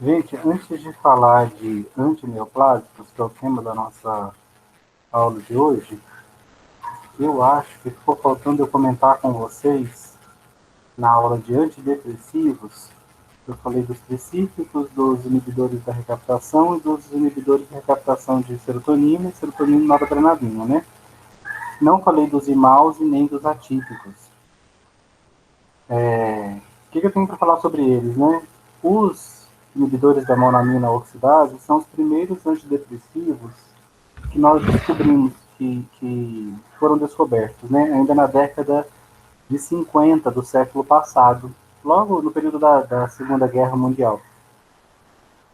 Gente, antes de falar de antineoplásicos, que é o tema da nossa aula de hoje, eu acho que ficou faltando eu comentar com vocês, na aula de antidepressivos, eu falei dos tricíclicos, dos inibidores da recaptação e dos inibidores de recaptação de serotonina e noradrenalina, né? Não falei dos imaus e nem dos atípicos. O que eu tenho para falar sobre eles, né? Os inibidores da monamina oxidase são os primeiros antidepressivos que nós descobrimos, que foram descobertos, né? Ainda na década de 50 do século passado, logo no período da Segunda Guerra Mundial.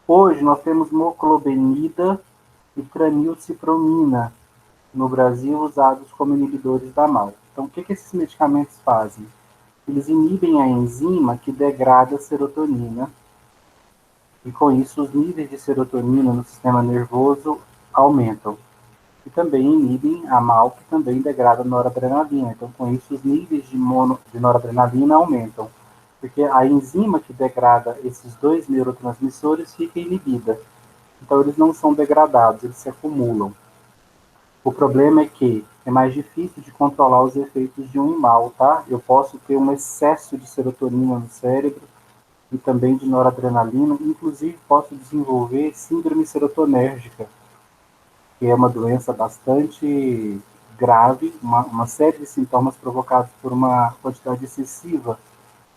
Hoje nós temos moclobenida e tranilcipromina no Brasil usados como inibidores da MAO. Então, o que esses medicamentos fazem? Eles inibem a enzima que degrada a serotonina e, com isso, os níveis de serotonina no sistema nervoso aumentam. E também inibem a MAO, que também degrada a noradrenalina. Então, com isso, os níveis de noradrenalina aumentam, porque a enzima que degrada esses dois neurotransmissores fica inibida. Então, eles não são degradados, eles se acumulam. O problema é que é mais difícil de controlar os efeitos de um imal, tá? Eu posso ter um excesso de serotonina no cérebro e também de noradrenalina, inclusive posso desenvolver síndrome serotonérgica, que é uma doença bastante grave, uma série de sintomas provocados por uma quantidade excessiva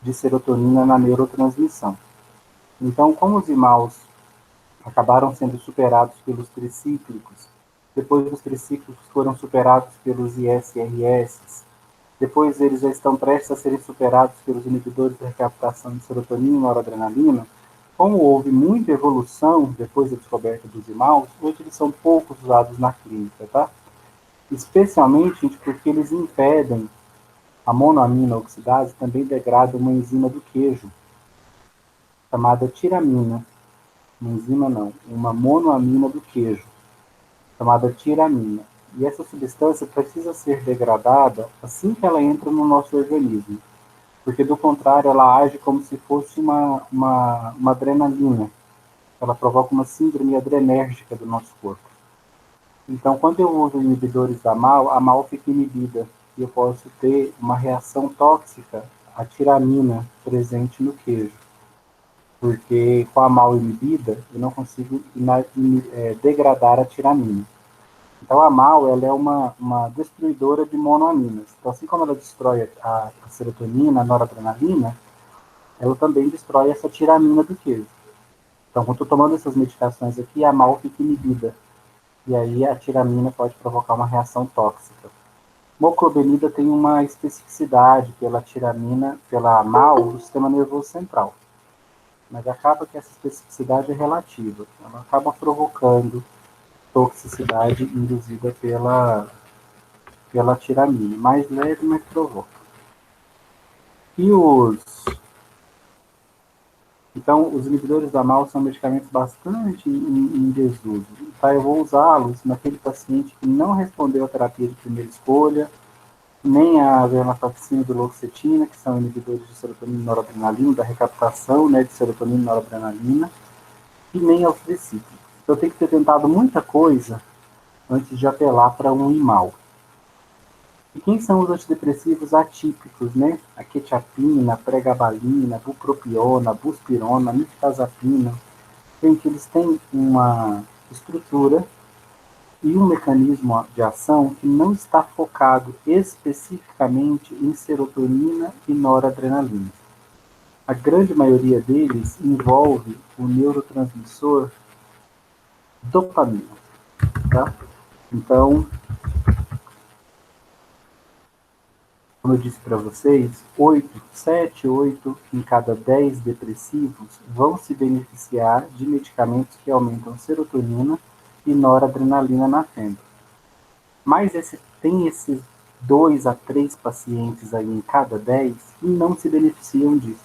de serotonina na neurotransmissão. Então, como os imaus acabaram sendo superados pelos tricíclicos, depois os tricíclicos foram superados pelos ISRS, depois eles já estão prestes a serem superados pelos inibidores de recaptação de serotonina e noradrenalina. Como houve muita evolução depois da descoberta dos imaus, hoje eles são poucos usados na clínica, tá? Especialmente porque eles impedem a monoamina oxidase, também degrada uma enzima do queijo, chamada tiramina. Uma enzima não, uma monoamina do queijo, chamada tiramina. E essa substância precisa ser degradada assim que ela entra no nosso organismo, porque do contrário ela age como se fosse uma adrenalina. Ela provoca uma síndrome adrenérgica do nosso corpo. Então, quando eu uso inibidores da MAO, a MAO fica inibida e eu posso ter uma reação tóxica à tiramina presente no queijo, porque com a MAO inibida eu não consigo degradar a tiramina. Então, a MAO ela é uma destruidora de monoaminas. Então, assim como ela destrói a serotonina, a noradrenalina, ela também destrói essa tiramina do queijo. Então, quando eu estou tomando essas medicações aqui, a MAO fica inibida. E aí a tiramina pode provocar uma reação tóxica. Moclobenida tem uma especificidade pela tiramina, pela MAO, do sistema nervoso central. Mas acaba que essa especificidade é relativa. Ela acaba provocando toxicidade induzida pela tiramina. Mais leve, mas provoca. E Então, os inibidores da MAO são medicamentos bastante em desuso. Tá? Eu vou usá-los naquele paciente que não respondeu à terapia de primeira escolha, nem a venlafaxina e duloxetina, que são inibidores de serotonina e noradrenalina, da recaptação, né, de serotonina e noradrenalina, e nem aos tricíclicos. Então, eu tenho que ter tentado muita coisa antes de apelar para um imal. E quem são os antidepressivos atípicos, né? A quetiapina, a pregabalina, a bupropiona, a buspirona, a mirtazapina. Gente, eles têm uma estrutura e um mecanismo de ação que não está focado especificamente em serotonina e noradrenalina. A grande maioria deles envolve o neurotransmissor dopamina, tá? Então, como eu disse para vocês, 8 em cada 10 depressivos vão se beneficiar de medicamentos que aumentam serotonina e noradrenalina na fenda. Mas tem esses 2 a 3 pacientes aí em cada 10 que não se beneficiam disso.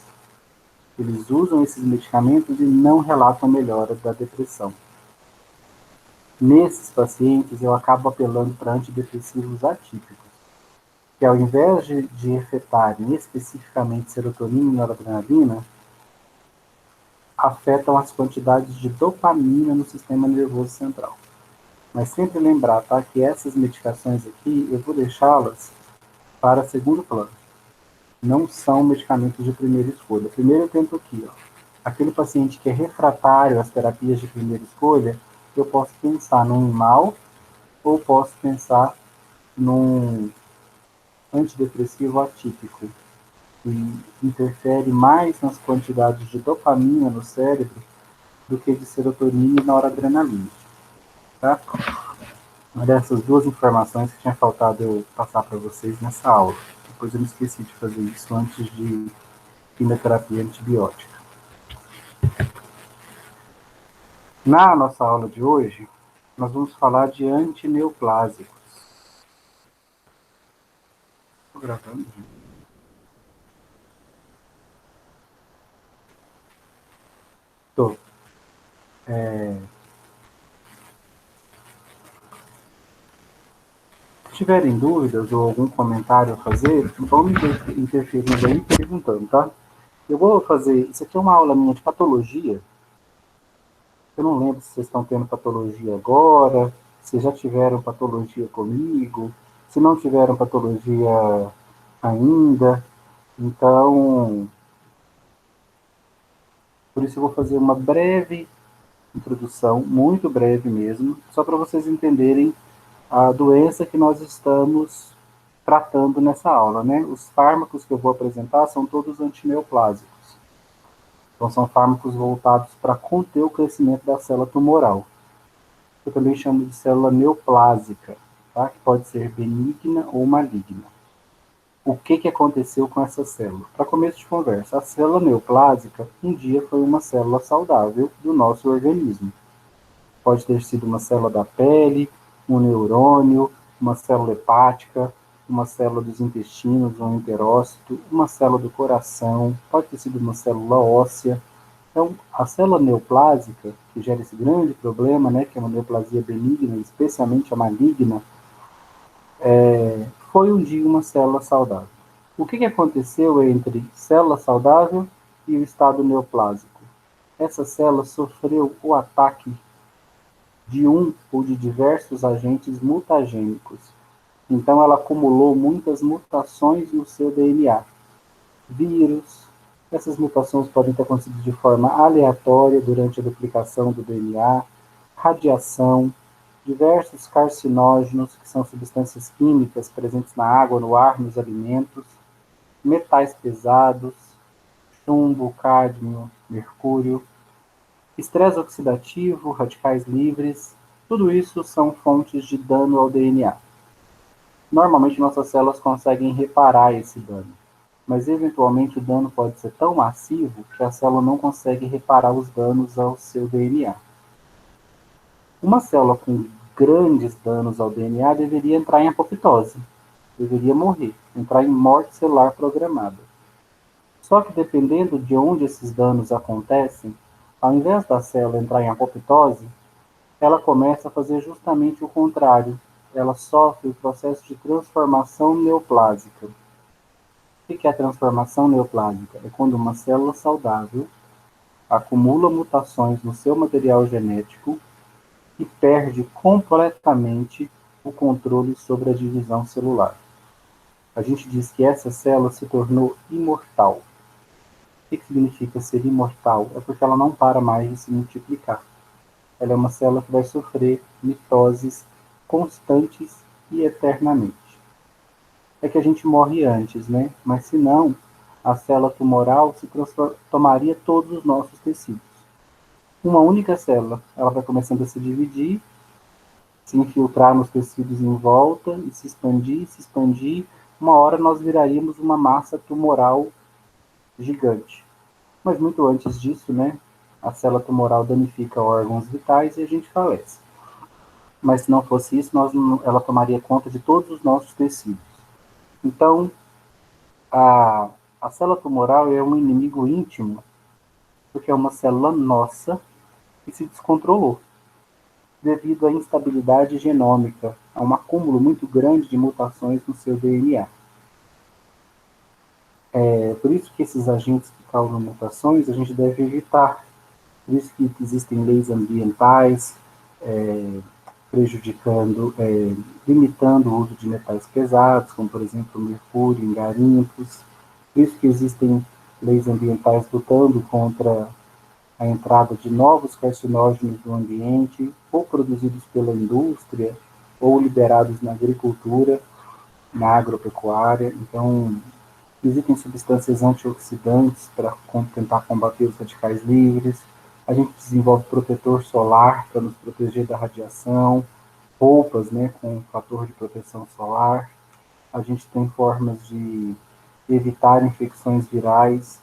Eles usam esses medicamentos e não relatam melhora da depressão. Nesses pacientes, eu acabo apelando para antidepressivos atípicos, que ao invés de efetarem especificamente serotonina e noradrenalina, afetam as quantidades de dopamina no sistema nervoso central. Mas sempre lembrar, tá, que essas medicações aqui, eu vou deixá-las para segundo plano. Não são medicamentos de primeira escolha. Primeiro eu tento aqui, ó, aquele paciente que é refratário às terapias de primeira escolha, eu posso pensar num mal ou posso pensar num antidepressivo atípico, que interfere mais nas quantidades de dopamina no cérebro do que de serotonina e noradrenalina. Tá? Uma dessas duas informações que tinha faltado eu passar para vocês nessa aula. Depois eu me esqueci de fazer isso antes de quimioterapia antibiótica. Na nossa aula de hoje, nós vamos falar de antineoplásicos. Estou gravando? Estou. Se tiverem dúvidas ou algum comentário a fazer, vão me interferindo aí perguntando, tá? Eu vou fazer... Isso aqui é uma aula minha de patologia. Eu não lembro se vocês estão tendo patologia agora, se já tiveram patologia comigo, se não tiveram patologia ainda. Então, por isso eu vou fazer uma breve introdução, muito breve mesmo, só para vocês entenderem a doença que nós estamos tratando nessa aula, né? Os fármacos que eu vou apresentar são todos antineoplásicos. Então, são fármacos voltados para conter o crescimento da célula tumoral. Eu também chamo de célula neoplásica, tá? Que pode ser benigna ou maligna. O que aconteceu com essa célula? Para começo de conversa, a célula neoplásica um dia foi uma célula saudável do nosso organismo. Pode ter sido uma célula da pele, um neurônio, uma célula hepática, uma célula dos intestinos, um enterócito, uma célula do coração, pode ter sido uma célula óssea. Então, a célula neoplásica, que gera esse grande problema, né, que é uma neoplasia benigna, especialmente a maligna, foi um dia uma célula saudável. O que aconteceu entre célula saudável e o estado neoplásico? Essa célula sofreu o ataque de um ou de diversos agentes mutagênicos. Então, ela acumulou muitas mutações no seu DNA. Vírus, essas mutações podem ter acontecido de forma aleatória durante a duplicação do DNA, radiação, diversos carcinógenos, que são substâncias químicas presentes na água, no ar, nos alimentos, metais pesados, chumbo, cádmio, mercúrio, estresse oxidativo, radicais livres, tudo isso são fontes de dano ao DNA. Normalmente nossas células conseguem reparar esse dano, mas eventualmente o dano pode ser tão massivo que a célula não consegue reparar os danos ao seu DNA. Uma célula com grandes danos ao DNA deveria entrar em apoptose, deveria morrer, entrar em morte celular programada. Só que dependendo de onde esses danos acontecem, ao invés da célula entrar em apoptose, ela começa a fazer justamente o contrário. Ela sofre o processo de transformação neoplásica. O que é a transformação neoplásica? É quando uma célula saudável acumula mutações no seu material genético e perde completamente o controle sobre a divisão celular. A gente diz que essa célula se tornou imortal. O que significa ser imortal? É porque ela não para mais de se multiplicar. Ela é uma célula que vai sofrer mitoses constantes e eternamente. É que a gente morre antes, né? Mas se não, a célula tumoral tomaria todos os nossos tecidos. Uma única célula, ela vai começando a se dividir, se infiltrar nos tecidos em volta e se expandir, se expandir. Uma hora nós viraríamos uma massa tumoral gigante. Mas muito antes disso, né? A célula tumoral danifica órgãos vitais e a gente falece. Mas se não fosse isso, ela tomaria conta de todos os nossos tecidos. Então, a célula tumoral é um inimigo íntimo, porque é uma célula nossa que se descontrolou devido à instabilidade genômica, a um acúmulo muito grande de mutações no seu DNA. É por isso que esses agentes que causam mutações a gente deve evitar, Por isso que existem leis ambientais, prejudicando, limitando o uso de metais pesados, como por exemplo o mercúrio em garimpos. Por isso que existem leis ambientais lutando contra a entrada de novos carcinógenos no ambiente, ou produzidos pela indústria, ou liberados na agricultura, na agropecuária. Então, existem substâncias antioxidantes para tentar combater os radicais livres. A gente desenvolve protetor solar para nos proteger da radiação, roupas, né, com fator de proteção solar. A gente tem formas de evitar infecções virais.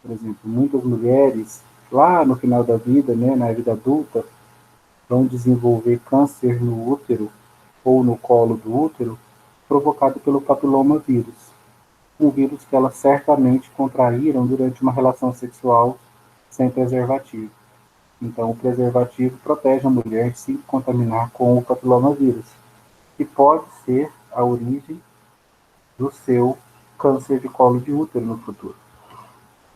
Por exemplo, muitas mulheres, lá no final da vida, né, na vida adulta, vão desenvolver câncer no útero ou no colo do útero, provocado pelo papiloma vírus, um vírus que elas certamente contraíram durante uma relação sexual sem preservativo. Então, o preservativo protege a mulher de se contaminar com o papilomavírus, que pode ser a origem do seu câncer de colo de útero no futuro.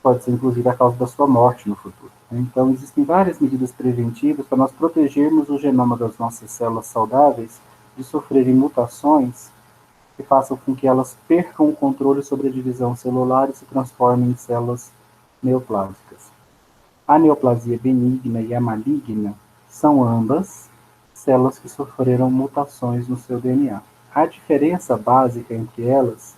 Pode ser, inclusive, a causa da sua morte no futuro. Então, existem várias medidas preventivas para nós protegermos o genoma das nossas células saudáveis de sofrerem mutações que façam com que elas percam o controle sobre a divisão celular e se transformem em células neoplásicas. A neoplasia benigna e a maligna são ambas células que sofreram mutações no seu DNA. A diferença básica entre elas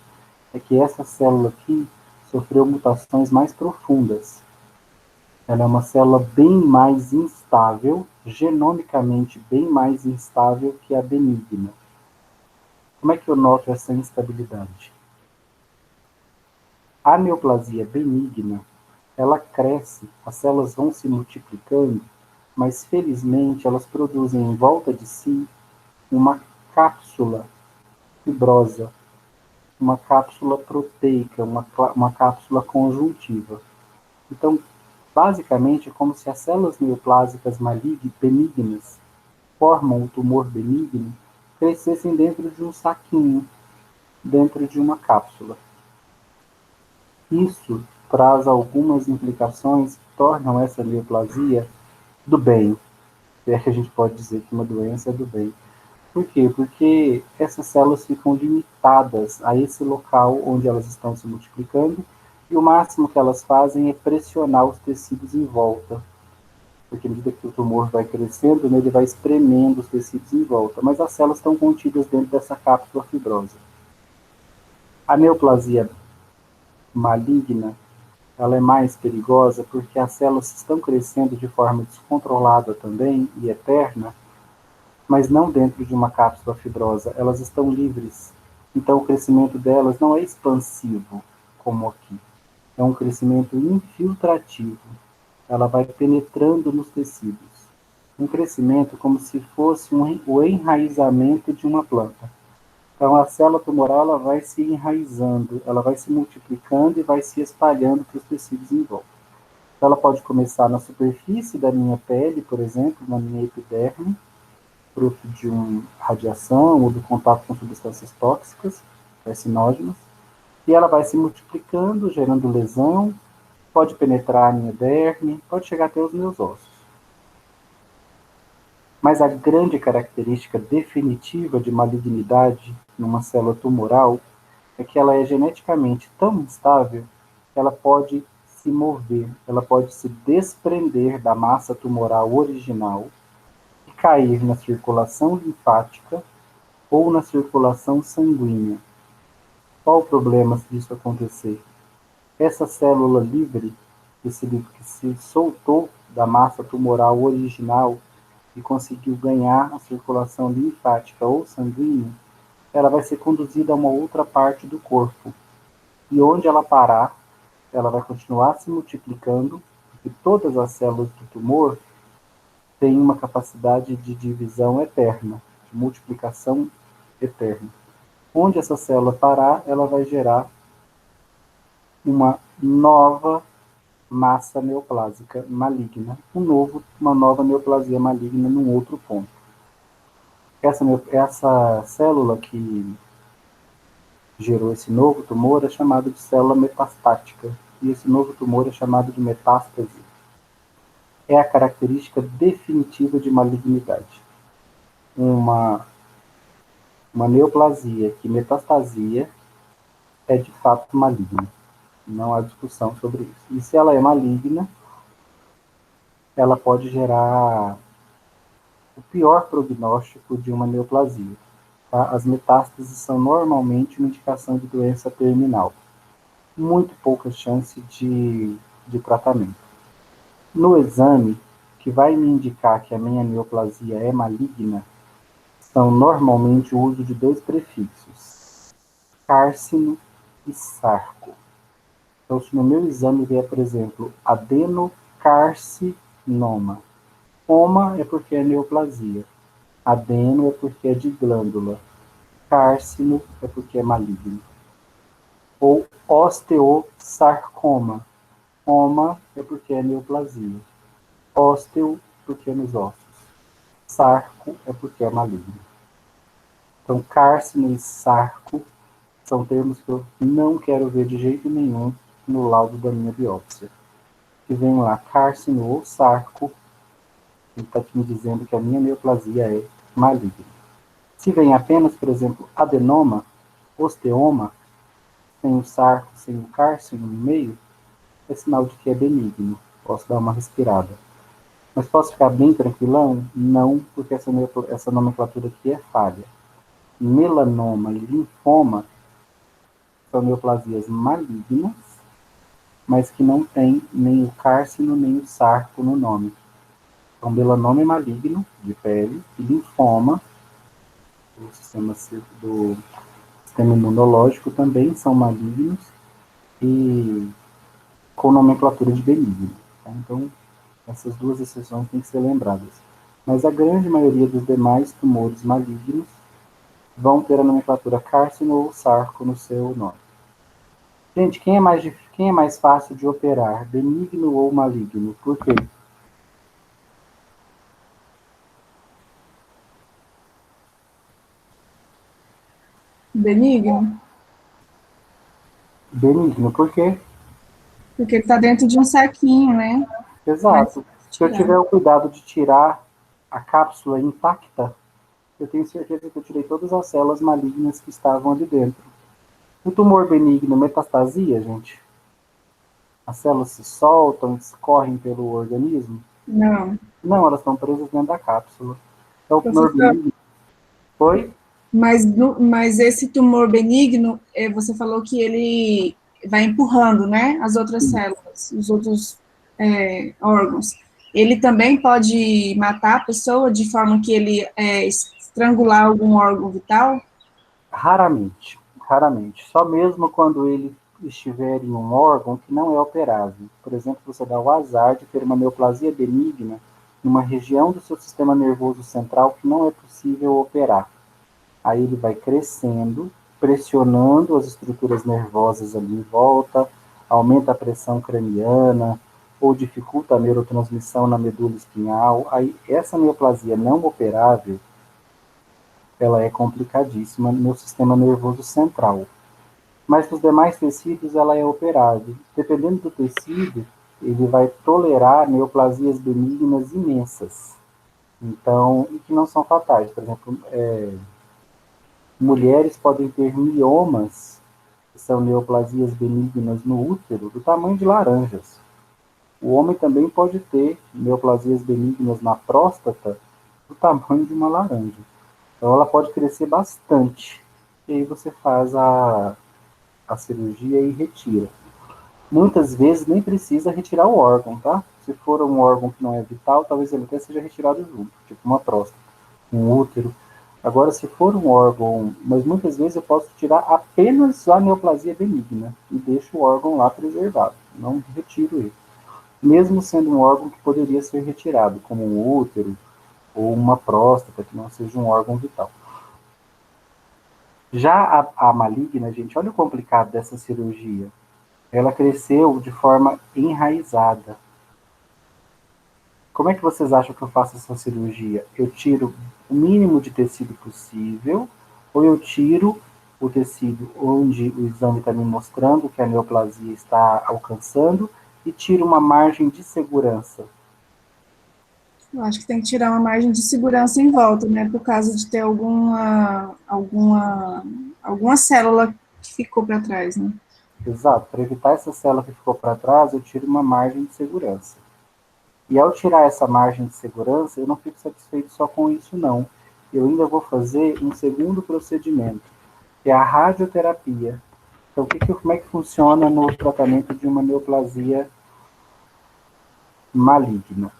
é que essa célula aqui sofreu mutações mais profundas. Ela é uma célula bem mais instável, genomicamente bem mais instável que a benigna. Como é que eu noto essa instabilidade? A neoplasia benigna, ela cresce, as células vão se multiplicando, mas felizmente elas produzem em volta de si uma cápsula fibrosa, uma cápsula proteica, uma cápsula conjuntiva. Então, basicamente, é como se as células neoplásicas benignas formam o tumor benigno, crescessem dentro de um saquinho, dentro de uma cápsula. Isso traz algumas implicações que tornam essa neoplasia do bem. É que a gente pode dizer que uma doença é do bem. Por quê? Porque essas células ficam limitadas a esse local onde elas estão se multiplicando e o máximo que elas fazem é pressionar os tecidos em volta. Porque à medida que o tumor vai crescendo, né, ele vai espremendo os tecidos em volta. Mas as células estão contidas dentro dessa cápsula fibrosa. A neoplasia maligna, ela é mais perigosa porque as células estão crescendo de forma descontrolada também e eterna, mas não dentro de uma cápsula fibrosa, elas estão livres. Então o crescimento delas não é expansivo, como aqui. É um crescimento infiltrativo. Ela vai penetrando nos tecidos. Um crescimento como se fosse o enraizamento de uma planta. Então a célula tumoral ela vai se enraizando, ela vai se multiplicando e vai se espalhando para os tecidos em volta. Então, ela pode começar na superfície da minha pele, por exemplo, na minha epiderme, fruto de uma radiação ou do contato com substâncias tóxicas, carcinógenas, e ela vai se multiplicando, gerando lesão, pode penetrar a minha derme, pode chegar até os meus ossos. Mas a grande característica definitiva de malignidade numa célula tumoral é que ela é geneticamente tão instável que ela pode se mover, ela pode se desprender da massa tumoral original e cair na circulação linfática ou na circulação sanguínea. Qual o problema se isso acontecer? Essa célula livre que se soltou da massa tumoral original e conseguiu ganhar a circulação linfática ou sanguínea, ela vai ser conduzida a uma outra parte do corpo. E onde ela parar, ela vai continuar se multiplicando, porque todas as células do tumor têm uma capacidade de divisão eterna, de multiplicação eterna. Onde essa célula parar, ela vai gerar uma nova massa neoplásica maligna, uma nova neoplasia maligna num outro ponto. Essa célula que gerou esse novo tumor é chamada de célula metastática, e esse novo tumor é chamado de metástase. é a característica definitiva de malignidade. Uma neoplasia que metastasia é de fato maligna. Não há discussão sobre isso. E se ela é maligna, ela pode gerar o pior prognóstico de uma neoplasia. Tá? As metástases são normalmente uma indicação de doença terminal. Muito pouca chance de tratamento. No exame, que vai me indicar que a minha neoplasia é maligna, são normalmente o uso de dois prefixos, cársino e sarco. Então, se no meu exame vier, por exemplo, adenocarcinoma, oma é porque é neoplasia, adeno é porque é de glândula, cársino é porque é maligno. Ou osteosarcoma, oma é porque é neoplasia, ósteo porque é nos ossos, sarco é porque é maligno. Então, cársino e sarco são termos que eu não quero ver de jeito nenhum no laudo da minha biópsia. Que vem lá, cársino ou sarco, ele está aqui me dizendo que a minha neoplasia é maligna. Se vem apenas, por exemplo, adenoma, osteoma, sem o sarco, sem o cársino no meio, é sinal de que é benigno. Posso dar uma respirada. Mas posso ficar bem tranquilão? Não, porque essa nomenclatura aqui é falha. Melanoma e linfoma são neoplasias malignas, mas que não tem nem o cársino nem o sarco no nome. Então, melanoma é maligno de pele e linfoma do sistema imunológico também são malignos e com nomenclatura de benigno. Tá? Então, essas duas exceções têm que ser lembradas. Mas a grande maioria dos demais tumores malignos vão ter a nomenclatura cársino ou sarco no seu nome. Gente, quem é mais fácil de operar, benigno ou maligno? Por quê? Benigno, Benigno, por quê? porque ele está dentro de um saquinho, né? Mas Exato. Se eu tirar. tiver o cuidado de tirar a cápsula intacta, eu tenho certeza que eu tirei todas as células malignas que estavam ali dentro. O tumor benigno metastasia, gente, as células se soltam, escorrem pelo organismo? Não. Não, elas estão presas dentro da cápsula. Então, o tumor Professor, benigno foi mas esse tumor benigno, você falou que ele vai empurrando, né? As outras células, os outros órgãos. Ele também pode matar a pessoa de forma que ele estrangular algum órgão vital? raramente, raramente. Só mesmo quando ele estiver em um órgão que não é operável. Por exemplo, você dá o azar de ter uma neoplasia benigna numa região do seu sistema nervoso central que não é possível operar. Aí ele vai crescendo, pressionando as estruturas nervosas ali em volta, aumenta a pressão craniana, ou dificulta a neurotransmissão na medula espinhal. Aí essa neoplasia não operável, ela é complicadíssima no sistema nervoso central. Mas nos demais tecidos ela é operável. Dependendo do tecido, ele vai tolerar neoplasias benignas imensas. Então, e que não são fatais. Por exemplo, mulheres podem ter miomas, que são neoplasias benignas no útero, do tamanho de laranjas. O homem também pode ter neoplasias benignas na próstata, do tamanho de uma laranja. Então ela pode crescer bastante. E aí você faz a cirurgia e retira. Muitas vezes nem precisa retirar o órgão, tá? Se for um órgão que não é vital, talvez ele até seja retirado junto, tipo uma próstata, um útero. Agora, se for um órgão, mas muitas vezes eu posso tirar apenas a neoplasia benigna e deixo o órgão lá preservado, não retiro ele. Mesmo sendo um órgão que poderia ser retirado, como um útero ou uma próstata, que não seja um órgão vital. Já a maligna, gente, olha o complicado dessa cirurgia. Ela cresceu de forma enraizada. Como é que vocês acham que eu faço essa cirurgia? Eu tiro o mínimo de tecido possível, ou eu tiro o tecido onde o exame está me mostrando que a neoplasia está alcançando e tiro uma margem de segurança? Eu acho que tem que tirar uma margem de segurança em volta, né? Por causa de ter alguma célula que ficou para trás, né? Exato, para evitar essa célula que ficou para trás, eu tiro uma margem de segurança. E ao tirar essa margem de segurança, eu não fico satisfeito só com isso, não. Eu ainda vou fazer um segundo procedimento, que é a radioterapia. Então, como é que funciona no tratamento de uma neoplasia maligna?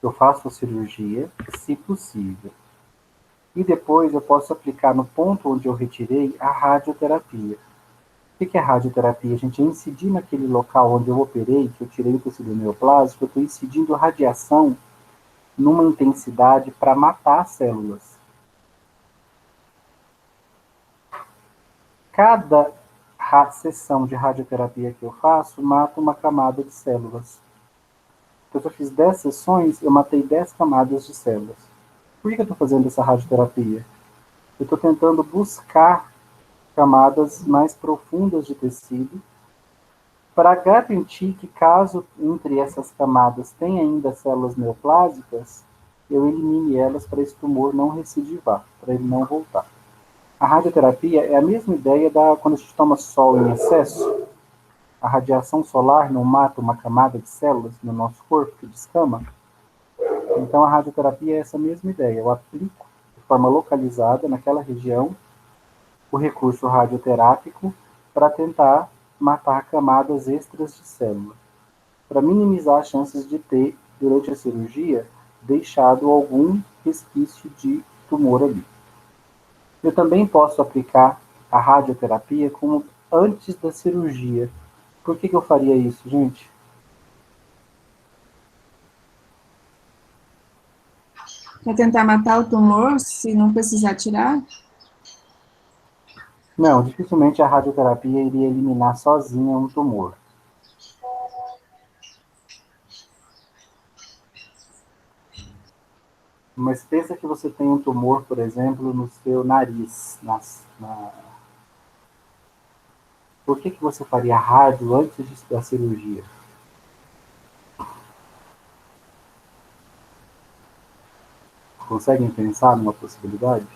Eu faço a cirurgia, se possível. E depois eu posso aplicar no ponto onde eu retirei a radioterapia. O que é radioterapia? A gente incidir naquele local onde eu operei, que eu tirei o tecido neoplásico, eu estou incidindo radiação numa intensidade para matar as células. Cada sessão de radioterapia que eu faço mata uma camada de células. Então, se eu fiz 10 sessões, eu matei 10 camadas de células. Por que eu estou fazendo essa radioterapia? Eu estou tentando buscar camadas mais profundas de tecido para garantir que, caso entre essas camadas tenha ainda células neoplásicas, eu elimine elas para esse tumor não recidivar, para ele não voltar. A radioterapia é a mesma ideia da quando a gente toma sol em excesso. A radiação solar não mata uma camada de células no nosso corpo que descama. Então a radioterapia é essa mesma ideia. Eu aplico de forma localizada naquela região o recurso radioterápico para tentar matar camadas extras de célula, para minimizar as chances de ter, durante a cirurgia, deixado algum resquício de tumor ali. Eu também posso aplicar a radioterapia como antes da cirurgia. Por que eu faria isso, gente? Para tentar matar o tumor, se não precisar tirar? Não, dificilmente a radioterapia iria eliminar sozinha um tumor. Mas pensa que você tem um tumor, por exemplo, no seu nariz. Por que você faria rádio antes da cirurgia? Conseguem pensar numa possibilidade?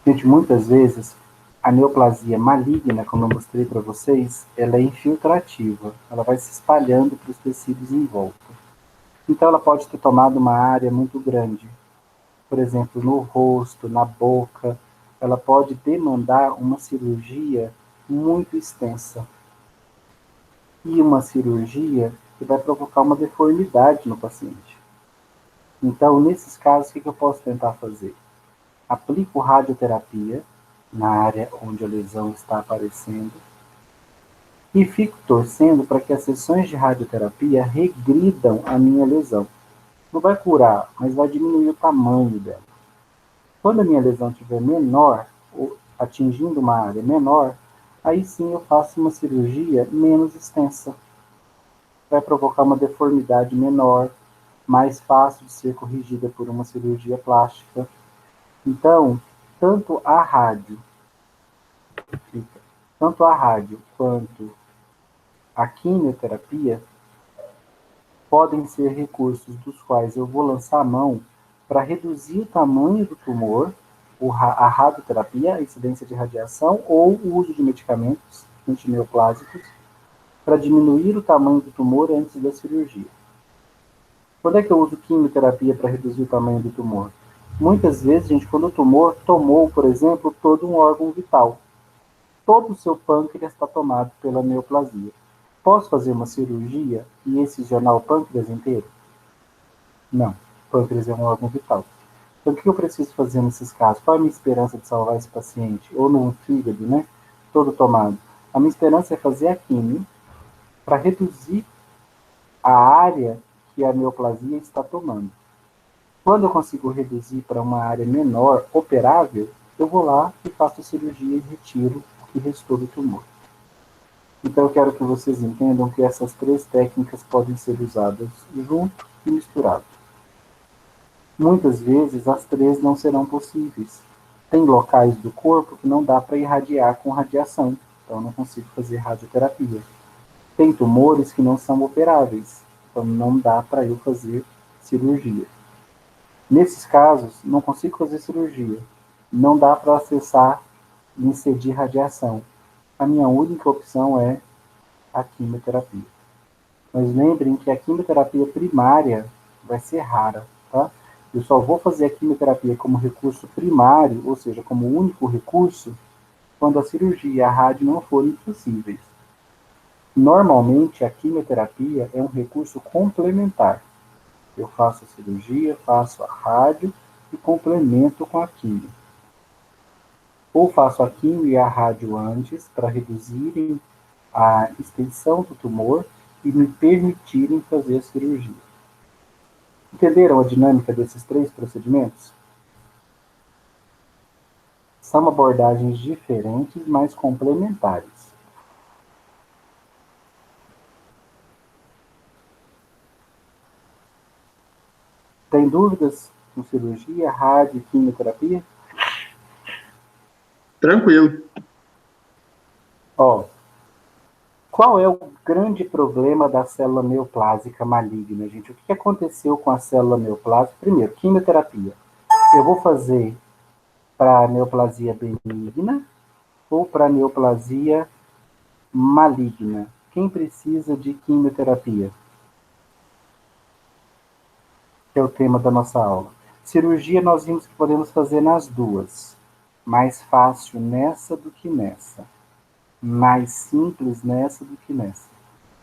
Gente, muitas vezes a neoplasia maligna, como eu mostrei para vocês, ela é infiltrativa. Ela vai se espalhando para os tecidos em volta. Então ela pode ter tomado uma área muito grande. Por exemplo, no rosto, na boca. Ela pode demandar uma cirurgia muito extensa. E uma cirurgia que vai provocar uma deformidade no paciente. Então, nesses casos, o que eu posso tentar fazer? Aplico radioterapia na área onde a lesão está aparecendo e fico torcendo para que as sessões de radioterapia regridam a minha lesão. Não vai curar, mas vai diminuir o tamanho dela. Quando a minha lesão estiver menor, ou atingindo uma área menor, aí sim eu faço uma cirurgia menos extensa. Vai provocar uma deformidade menor, mais fácil de ser corrigida por uma cirurgia plástica. Então, tanto a rádio, quanto a quimioterapia podem ser recursos dos quais eu vou lançar a mão para reduzir o tamanho do tumor, a radioterapia, a incidência de radiação ou o uso de medicamentos antineoplásicos para diminuir o tamanho do tumor antes da cirurgia. Quando é que eu uso quimioterapia para reduzir o tamanho do tumor? Muitas vezes, gente, quando o tumor tomou, por exemplo, todo um órgão vital. Todo o seu pâncreas está tomado pela neoplasia. Posso fazer uma cirurgia e excisionar o pâncreas inteiro? Não. O pâncreas é um órgão vital. Então, o que eu preciso fazer nesses casos? Qual é a minha esperança de salvar esse paciente? Ou num fígado, né? Todo tomado. A minha esperança é fazer a quimio para reduzir a área que a neoplasia está tomando. Quando eu consigo reduzir para uma área menor, operável, eu vou lá e faço a cirurgia e retiro o que restou do tumor. Então eu quero que vocês entendam que essas três técnicas podem ser usadas junto e misturado. Muitas vezes as três não serão possíveis. Tem locais do corpo que não dá para irradiar com radiação, então eu não consigo fazer radioterapia. Tem tumores que não são operáveis, então não dá para eu fazer cirurgia. Nesses casos, não consigo fazer cirurgia, não dá para acessar e incidir radiação. A minha única opção é a quimioterapia. Mas lembrem que a quimioterapia primária vai ser rara, tá? Eu só vou fazer a quimioterapia como recurso primário, ou seja, como único recurso, quando a cirurgia e a rádio não forem possíveis. Normalmente, a quimioterapia é um recurso complementar. Eu faço a cirurgia, faço a rádio e complemento com a quimio. Ou faço a quimio e a rádio antes para reduzirem a extensão do tumor e me permitirem fazer a cirurgia. Entenderam a dinâmica desses três procedimentos? São abordagens diferentes, mas complementares. Tem dúvidas com cirurgia, rádio e quimioterapia? Tranquilo. Ó, qual é o grande problema da célula neoplásica maligna, gente? O que aconteceu com a célula neoplásica? Primeiro, quimioterapia. Eu vou fazer para neoplasia benigna ou para neoplasia maligna? Quem precisa de quimioterapia? Que é o tema da nossa aula. Cirurgia nós vimos que podemos fazer nas duas. Mais fácil nessa do que nessa. Mais simples nessa do que nessa.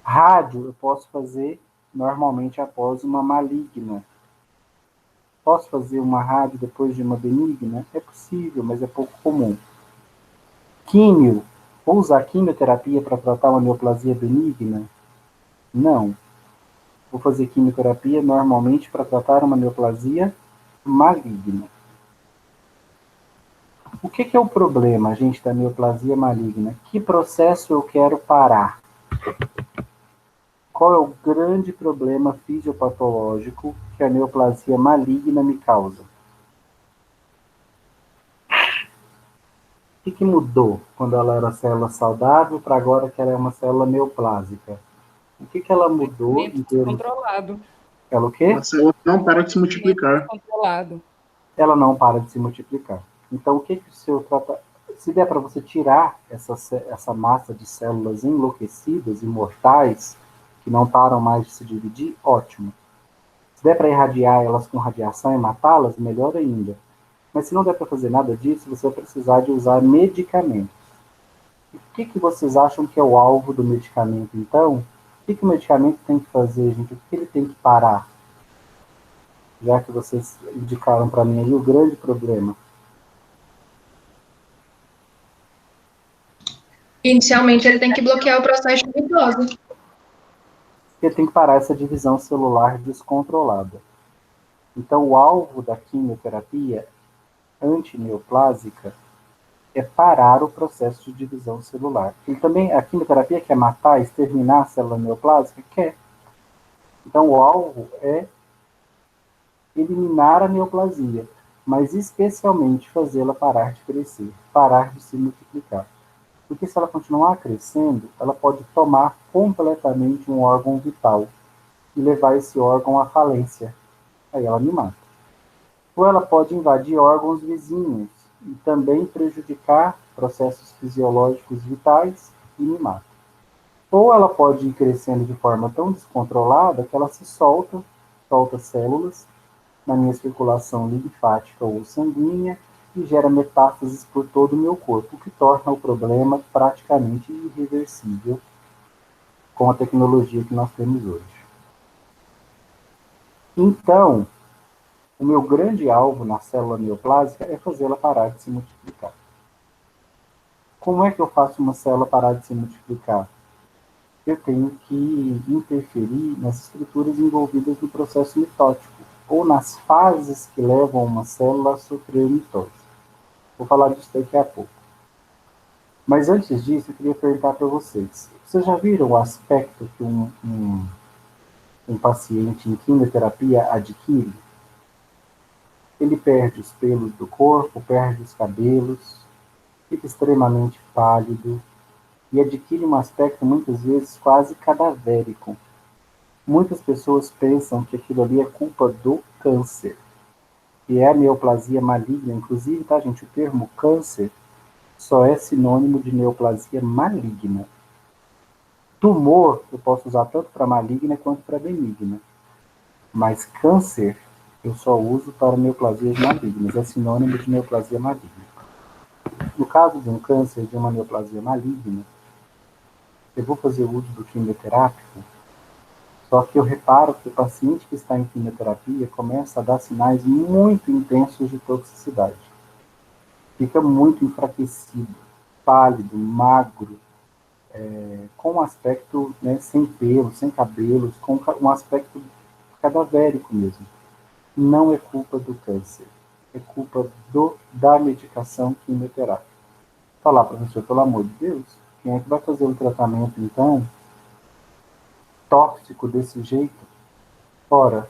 Rádio eu posso fazer normalmente após uma maligna. Posso fazer uma rádio depois de uma benigna? É possível, mas é pouco comum. Químio. Vou usar quimioterapia para tratar uma neoplasia benigna? Não. Vou fazer quimioterapia normalmente para tratar uma neoplasia maligna. O que é o problema, gente, da neoplasia maligna? Que processo eu quero parar? Qual é o grande problema fisiopatológico que a neoplasia maligna me causa? O que mudou quando ela era célula saudável para agora que ela é uma célula neoplásica? O que ela mudou em termos... Controlado. Ela o quê? A célula não para de se multiplicar. Controlado. Ela não para de se multiplicar. Então, o que o seu tratamento... Se der para você tirar essa massa de células enlouquecidas, imortais, que não param mais de se dividir, ótimo. Se der para irradiar elas com radiação e matá-las, melhor ainda. Mas se não der para fazer nada disso, você vai precisar de usar medicamentos. E o que vocês acham que é o alvo do medicamento, então? O que o medicamento tem que fazer, gente? O que ele tem que parar? Já que vocês indicaram para mim aí o grande problema. Inicialmente, ele tem que bloquear o processo de mitose. Ele tem que parar essa divisão celular descontrolada. Então, o alvo da quimioterapia antineoplásica é parar o processo de divisão celular. E também a quimioterapia quer matar, exterminar a célula neoplásica? Quer. Então, o alvo é eliminar a neoplasia, mas especialmente fazê-la parar de crescer, parar de se multiplicar. Porque se ela continuar crescendo, ela pode tomar completamente um órgão vital e levar esse órgão à falência. Aí ela me mata. Ou ela pode invadir órgãos vizinhos e também prejudicar processos fisiológicos vitais e me mata. Ou ela pode ir crescendo de forma tão descontrolada que ela se solta células na minha circulação linfática ou sanguínea e gera metástases por todo o meu corpo, o que torna o problema praticamente irreversível com a tecnologia que nós temos hoje. Então, o meu grande alvo na célula neoplásica é fazê-la parar de se multiplicar. Como é que eu faço uma célula parar de se multiplicar? Eu tenho que interferir nas estruturas envolvidas no processo mitótico, ou nas fases que levam uma célula a sofrer mitose. Vou falar disso daqui a pouco. Mas antes disso, eu queria perguntar para vocês. Vocês já viram o aspecto que um paciente em quimioterapia adquire? Ele perde os pelos do corpo, perde os cabelos, fica extremamente pálido e adquire um aspecto muitas vezes quase cadavérico. Muitas pessoas pensam que aquilo ali é culpa do câncer, que é a neoplasia maligna. Inclusive, tá, gente, o termo câncer só é sinônimo de neoplasia maligna. Tumor, eu posso usar tanto para maligna quanto para benigna. Mas câncer, eu só uso para neoplasias malignas. É sinônimo de neoplasia maligna. No caso de um câncer, de uma neoplasia maligna, eu vou fazer uso do quimioterápico, só que eu reparo que o paciente que está em quimioterapia começa a dar sinais muito intensos de toxicidade. Fica muito enfraquecido, pálido, magro, com um aspecto, né, sem pelo, sem cabelos, com um aspecto cadavérico mesmo. Não é culpa do câncer, é culpa da medicação quimioterápica. Falar, professor, pelo amor de Deus, quem é que vai fazer um tratamento, então, tóxico desse jeito? Ora,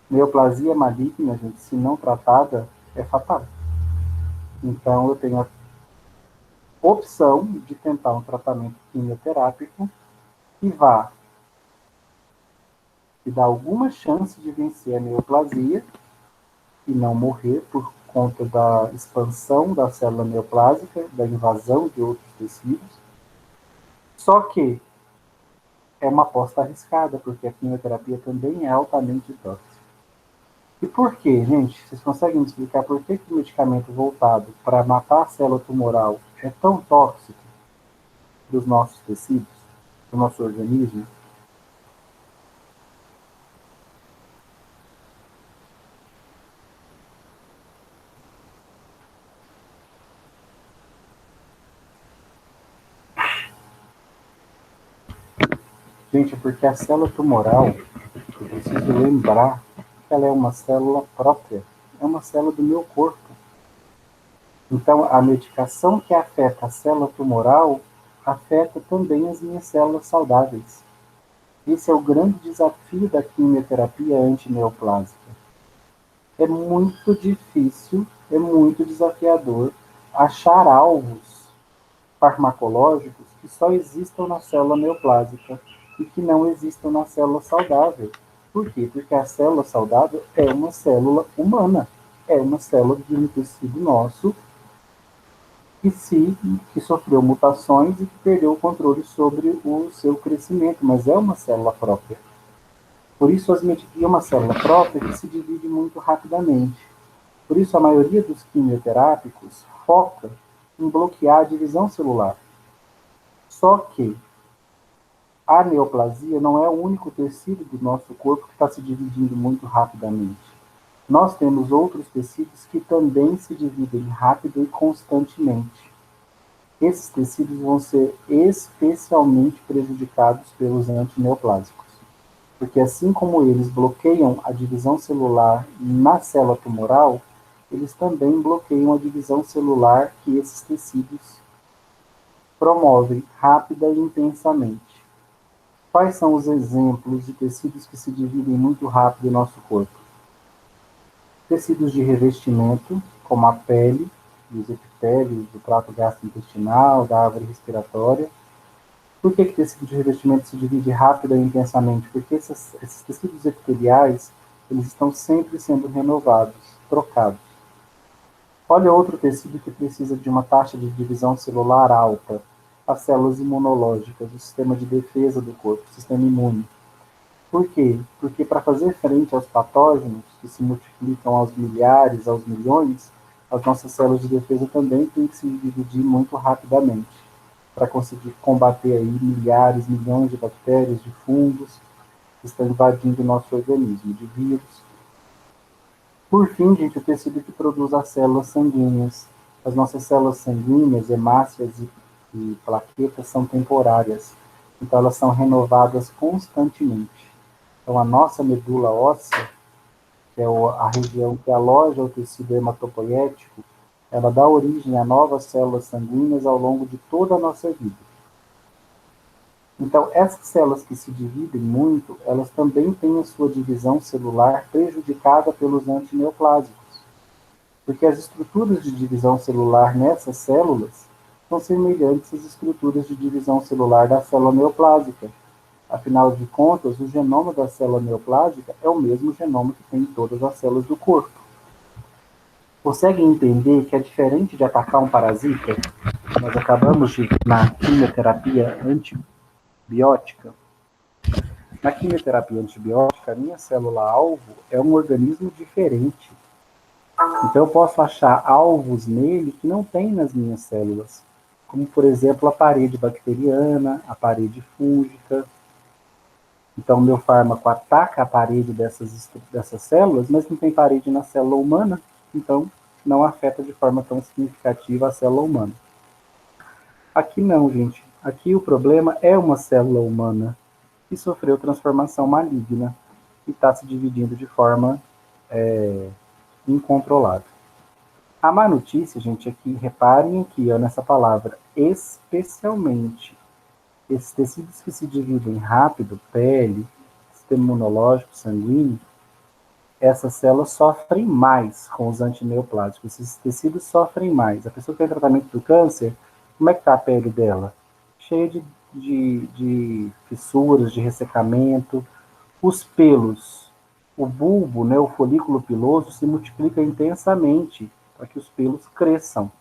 neoplasia maligna, gente, se não tratada, é fatal. Então, eu tenho a opção de tentar um tratamento quimioterápico que vá e dar alguma chance de vencer a neoplasia e não morrer por conta da expansão da célula neoplásica, da invasão de outros tecidos. Só que é uma aposta arriscada, porque a quimioterapia também é altamente tóxica. E por quê, gente? Vocês conseguem me explicar por que o medicamento voltado para matar a célula tumoral é tão tóxico dos nossos tecidos, do nosso organismo? Gente, porque a célula tumoral, eu preciso lembrar que ela é uma célula própria, é uma célula do meu corpo. Então, a medicação que afeta a célula tumoral afeta também as minhas células saudáveis. Esse é o grande desafio da quimioterapia antineoplásica. É muito difícil, é muito desafiador achar alvos farmacológicos que só existam na célula neoplásica e que não existam na célula saudável. Por quê? Porque a célula saudável é uma célula humana, é uma célula de um tecido nosso que sofreu mutações e que perdeu o controle sobre o seu crescimento, mas é uma célula própria. Por isso, é uma célula própria que se divide muito rapidamente. Por isso, a maioria dos quimioterápicos foca em bloquear a divisão celular. Só que a neoplasia não é o único tecido do nosso corpo que está se dividindo muito rapidamente. Nós temos outros tecidos que também se dividem rápido e constantemente. Esses tecidos vão ser especialmente prejudicados pelos antineoplásicos, porque assim como eles bloqueiam a divisão celular na célula tumoral, eles também bloqueiam a divisão celular que esses tecidos promovem rápida e intensamente. Quais são os exemplos de tecidos que se dividem muito rápido em nosso corpo? Tecidos de revestimento, como a pele, os epitélios do trato gastrointestinal, da árvore respiratória. Por que tecido de revestimento se divide rápido e intensamente? Porque esses tecidos epiteliais, eles estão sempre sendo renovados, trocados. Olha outro tecido que precisa de uma taxa de divisão celular alta, as células imunológicas, o sistema de defesa do corpo, o sistema imune. Por quê? Porque para fazer frente aos patógenos, que se multiplicam aos milhares, aos milhões, as nossas células de defesa também têm que se dividir muito rapidamente, para conseguir combater aí milhares, milhões de bactérias, de fungos, que estão invadindo o nosso organismo, de vírus. Por fim, gente, o tecido que produz as células sanguíneas. As nossas células sanguíneas, hemácias e plaquetas são temporárias, então elas são renovadas constantemente. Então, a nossa medula óssea, que é a região que aloja o tecido hematopoético, ela dá origem a novas células sanguíneas ao longo de toda a nossa vida. Então, essas células que se dividem muito, elas também têm a sua divisão celular prejudicada pelos antineoplásicos, porque as estruturas de divisão celular nessas células são semelhantes às estruturas de divisão celular da célula neoplásica. Afinal de contas, o genoma da célula neoplásica é o mesmo genoma que tem em todas as células do corpo. Consegue entender que é diferente de atacar um parasita? Nós acabamos de ver na quimioterapia antibiótica. Na quimioterapia antibiótica, a minha célula-alvo é um organismo diferente. Então, eu posso achar alvos nele que não tem nas minhas células, como, por exemplo, a parede bacteriana, a parede fúngica. Então, o meu fármaco ataca a parede dessas células, mas não tem parede na célula humana, então não afeta de forma tão significativa a célula humana. Aqui não, gente. Aqui o problema é uma célula humana que sofreu transformação maligna e está se dividindo de forma incontrolável. A má notícia, gente, aqui, reparem aqui, ó, nessa palavra, especialmente. Esses tecidos que se dividem rápido, pele, sistema imunológico, sanguíneo, essas células sofrem mais com os antineoplásicos. Esses tecidos sofrem mais. A pessoa que tem tratamento do câncer, como é que está a pele dela? Cheia de fissuras, de ressecamento. Os pelos, o bulbo, né, o folículo piloso, se multiplica intensamente para que os pelos cresçam.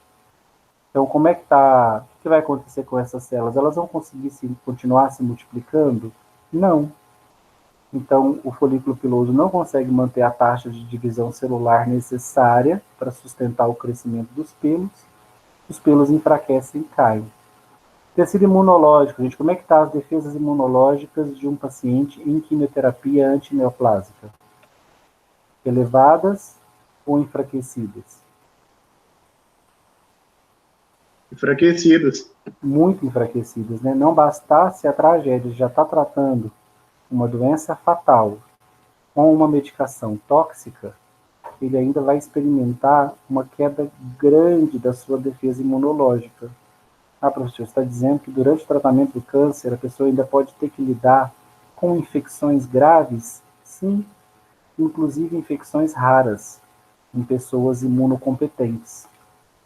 Então, como é que tá? O que vai acontecer com essas células? Elas vão conseguir continuar se multiplicando? Não. Então, o folículo piloso não consegue manter a taxa de divisão celular necessária para sustentar o crescimento dos pelos. Os pelos enfraquecem e caem. Tecido imunológico, gente, como é que estão as defesas imunológicas de um paciente em quimioterapia antineoplásica? Elevadas ou enfraquecidas? Enfraquecidas. Muito enfraquecidas, né? Não bastasse a tragédia de já estar tratando uma doença fatal com uma medicação tóxica, ele ainda vai experimentar uma queda grande da sua defesa imunológica. Ah, professor, você está dizendo que durante o tratamento do câncer a pessoa ainda pode ter que lidar com infecções graves? Sim, inclusive infecções raras em pessoas imunocompetentes,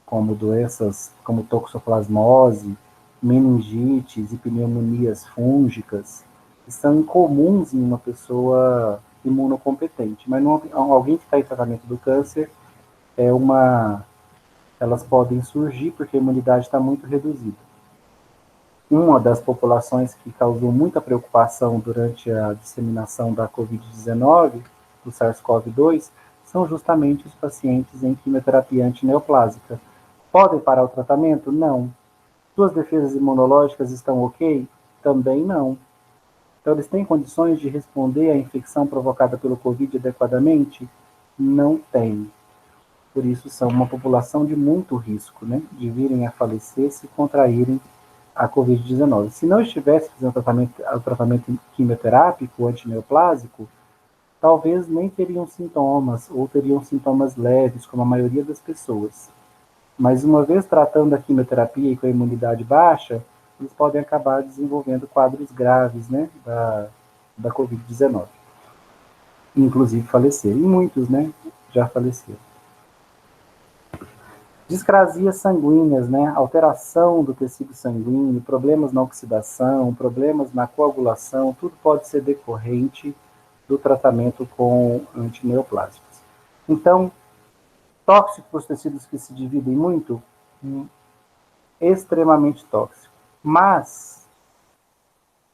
como doenças como toxoplasmose, meningites e pneumonias fúngicas, que são incomuns em uma pessoa imunocompetente. Mas não, alguém que está em tratamento do câncer, elas podem surgir porque a imunidade está muito reduzida. Uma das populações que causou muita preocupação durante a disseminação da Covid-19, do SARS-CoV-2, são justamente os pacientes em quimioterapia antineoplásica. Podem parar o tratamento? Não. Suas defesas imunológicas estão ok? Também não. Então, eles têm condições de responder à infecção provocada pelo Covid adequadamente? Não têm. Por isso, são uma população de muito risco, né, de virem a falecer se contraírem a Covid-19. Se não estivesse fazendo o tratamento quimioterápico antineoplásico, talvez nem teriam sintomas, ou teriam sintomas leves, como a maioria das pessoas. Mas uma vez tratando a quimioterapia e com a imunidade baixa, eles podem acabar desenvolvendo quadros graves, né, da Covid-19. Inclusive falecer. E muitos, né, já faleceram. Discrasias sanguíneas, né, alteração do tecido sanguíneo, problemas na oxidação, problemas na coagulação, tudo pode ser decorrente do tratamento com antineoplásicos. Então, tóxico para os tecidos que se dividem muito? Extremamente tóxico. Mas,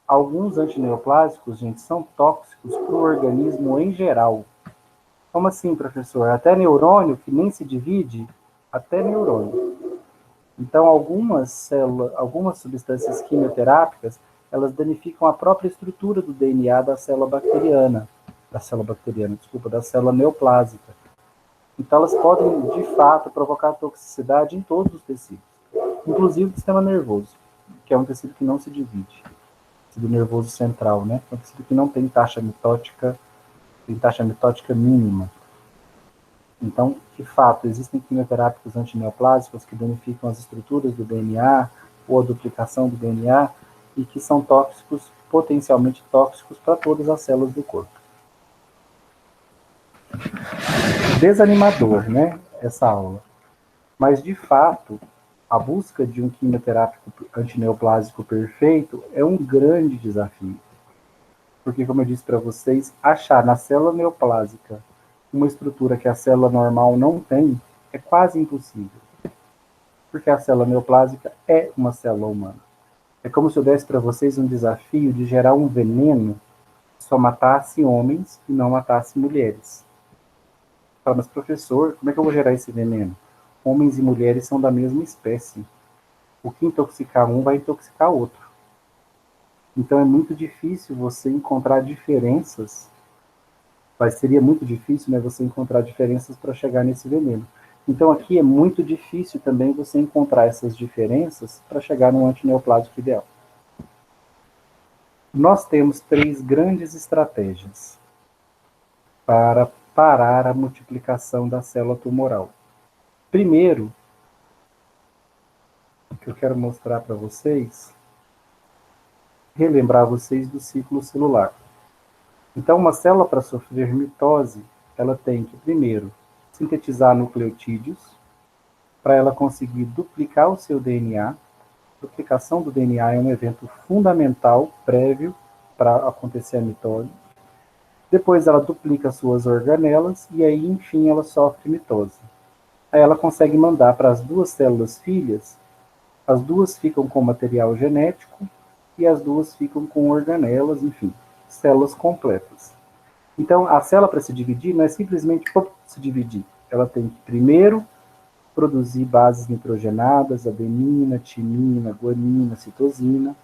alguns antineoplásicos, gente, são tóxicos para o organismo em geral. Como assim, professor? Até neurônio, que nem se divide, até neurônio. Então, algumas substâncias quimioterápicas, elas danificam a própria estrutura do DNA da célula neoplásica. Então, elas podem, de fato, provocar toxicidade em todos os tecidos, inclusive o sistema nervoso, que é um tecido que não se divide. Tecido nervoso central, né? É um tecido que não tem taxa mitótica mínima. Então, de fato, existem quimioterápicos antineoplásicos que danificam as estruturas do DNA ou a duplicação do DNA e que são tóxicos, potencialmente tóxicos para todas as células do corpo. Desanimador, né, essa aula. Mas, de fato, a busca de um quimioterápico antineoplásico perfeito é um grande desafio. Porque, como eu disse para vocês, achar na célula neoplásica uma estrutura que a célula normal não tem é quase impossível. Porque a célula neoplásica é uma célula humana. É como se eu desse para vocês um desafio de gerar um veneno que só matasse homens e não matasse mulheres. Fala, mas professor, como é que eu vou gerar esse veneno? Homens e mulheres são da mesma espécie. O que intoxicar um vai intoxicar outro. Então é muito difícil você encontrar diferenças. Seria muito difícil, né, você encontrar diferenças para chegar nesse veneno. Então aqui é muito difícil também você encontrar essas diferenças para chegar no antineoplásico ideal. Nós temos 3 grandes estratégias para parar a multiplicação da célula tumoral. Primeiro, o que eu quero mostrar para vocês, relembrar vocês do ciclo celular. Então, uma célula para sofrer mitose, ela tem que, primeiro, sintetizar nucleotídeos, para ela conseguir duplicar o seu DNA. Duplicação do DNA é um evento fundamental, prévio, para acontecer a mitose. Depois ela duplica suas organelas e aí, enfim, ela sofre mitose. Aí ela consegue mandar para as 2 células filhas, as 2 ficam com material genético e as 2 ficam com organelas, enfim, células completas. Então, a célula para se dividir não é simplesmente se dividir. Ela tem que primeiro produzir bases nitrogenadas, adenina, timina, guanina, citosina,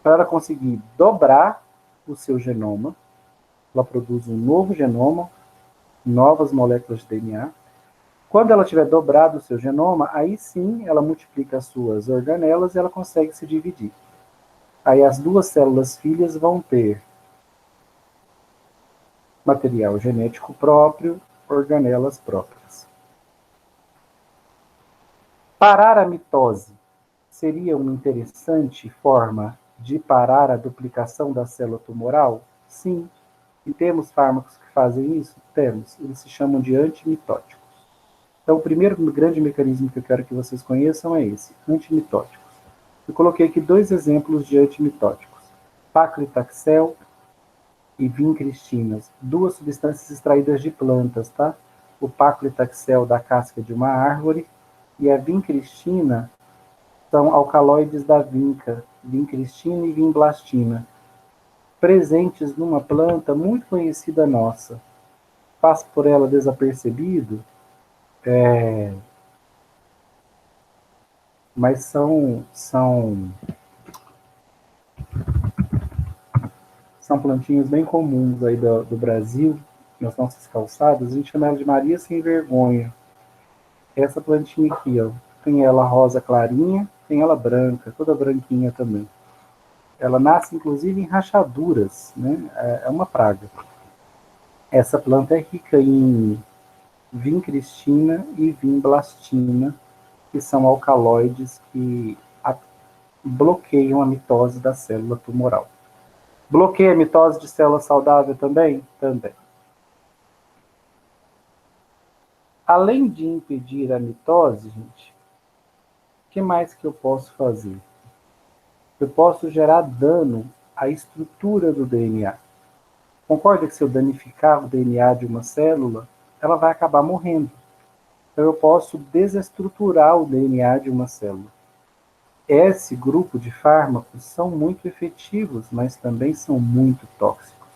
para ela conseguir dobrar o seu genoma. Ela produz um novo genoma, novas moléculas de DNA. Quando ela tiver dobrado o seu genoma, aí sim ela multiplica as suas organelas e ela consegue se dividir. Aí as 2 células filhas vão ter material genético próprio, organelas próprias. Parar a mitose seria uma interessante forma de parar a duplicação da célula tumoral? Sim. E temos fármacos que fazem isso? Temos. Eles se chamam de antimitóticos. Então, o primeiro grande mecanismo que eu quero que vocês conheçam é esse, antimitóticos. Eu coloquei aqui 2 exemplos de antimitóticos. Paclitaxel e vincristinas, 2 substâncias extraídas de plantas, tá? O paclitaxel da casca de uma árvore e a vincristina são alcaloides da vinca, vincristina e vinblastina, presentes numa planta muito conhecida nossa. Passa por ela desapercebido, mas são plantinhas bem comuns aí do Brasil, nas nossas calçadas. A gente chama ela de Maria Sem Vergonha. Essa plantinha aqui, ó, tem ela rosa clarinha, tem ela branca, toda branquinha também. Ela nasce, inclusive, em rachaduras, né? É uma praga. Essa planta é rica em vincristina e vinblastina, que são alcaloides que bloqueiam a mitose da célula tumoral. Bloqueia a mitose de célula saudável também? Também. Além de impedir a mitose, gente, o que mais que eu posso fazer? Eu posso gerar dano à estrutura do DNA. Concorda que se eu danificar o DNA de uma célula, ela vai acabar morrendo. Então eu posso desestruturar o DNA de uma célula. Esse grupo de fármacos são muito efetivos, mas também são muito tóxicos.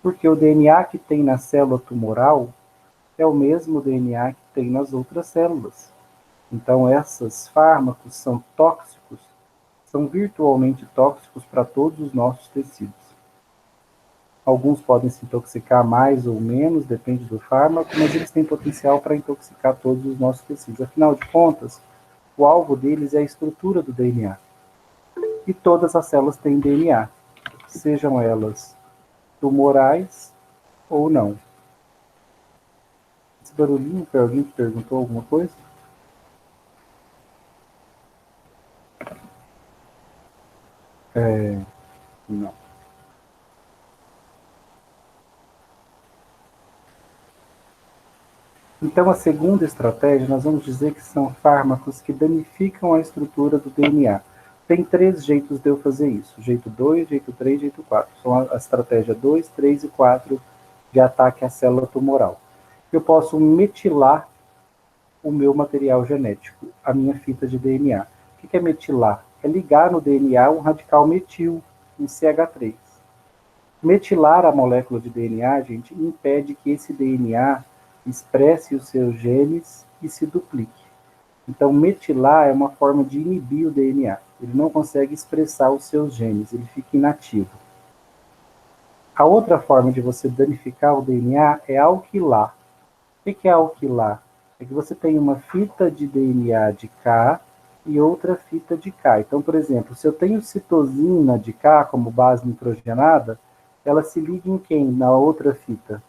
Porque o DNA que tem na célula tumoral é o mesmo DNA que tem nas outras células. Então esses fármacos são tóxicos, são virtualmente tóxicos para todos os nossos tecidos. Alguns podem se intoxicar mais ou menos, depende do fármaco, mas eles têm potencial para intoxicar todos os nossos tecidos. Afinal de contas, o alvo deles é a estrutura do DNA. E todas as células têm DNA, sejam elas tumorais ou não. Esse barulhinho, foi alguém que perguntou alguma coisa? Não. Então, a segunda estratégia, nós vamos dizer que são fármacos que danificam a estrutura do DNA. Tem 3 jeitos de eu fazer isso. Jeito 2, jeito 3, jeito 4. São a estratégia 2, 3 e 4 de ataque à célula tumoral. Eu posso metilar o meu material genético, a minha fita de DNA. O que é metilar? É ligar no DNA um radical metil, um CH3. Metilar a molécula de DNA, gente, impede que esse DNA expresse os seus genes e se duplique. Então, metilar é uma forma de inibir o DNA. Ele não consegue expressar os seus genes, ele fica inativo. A outra forma de você danificar o DNA é alquilar. O que é alquilar? É que você tem uma fita de DNA de K e outra fita de K. Então, por exemplo, se eu tenho citosina de K como base nitrogenada, ela se liga em quem na outra fita?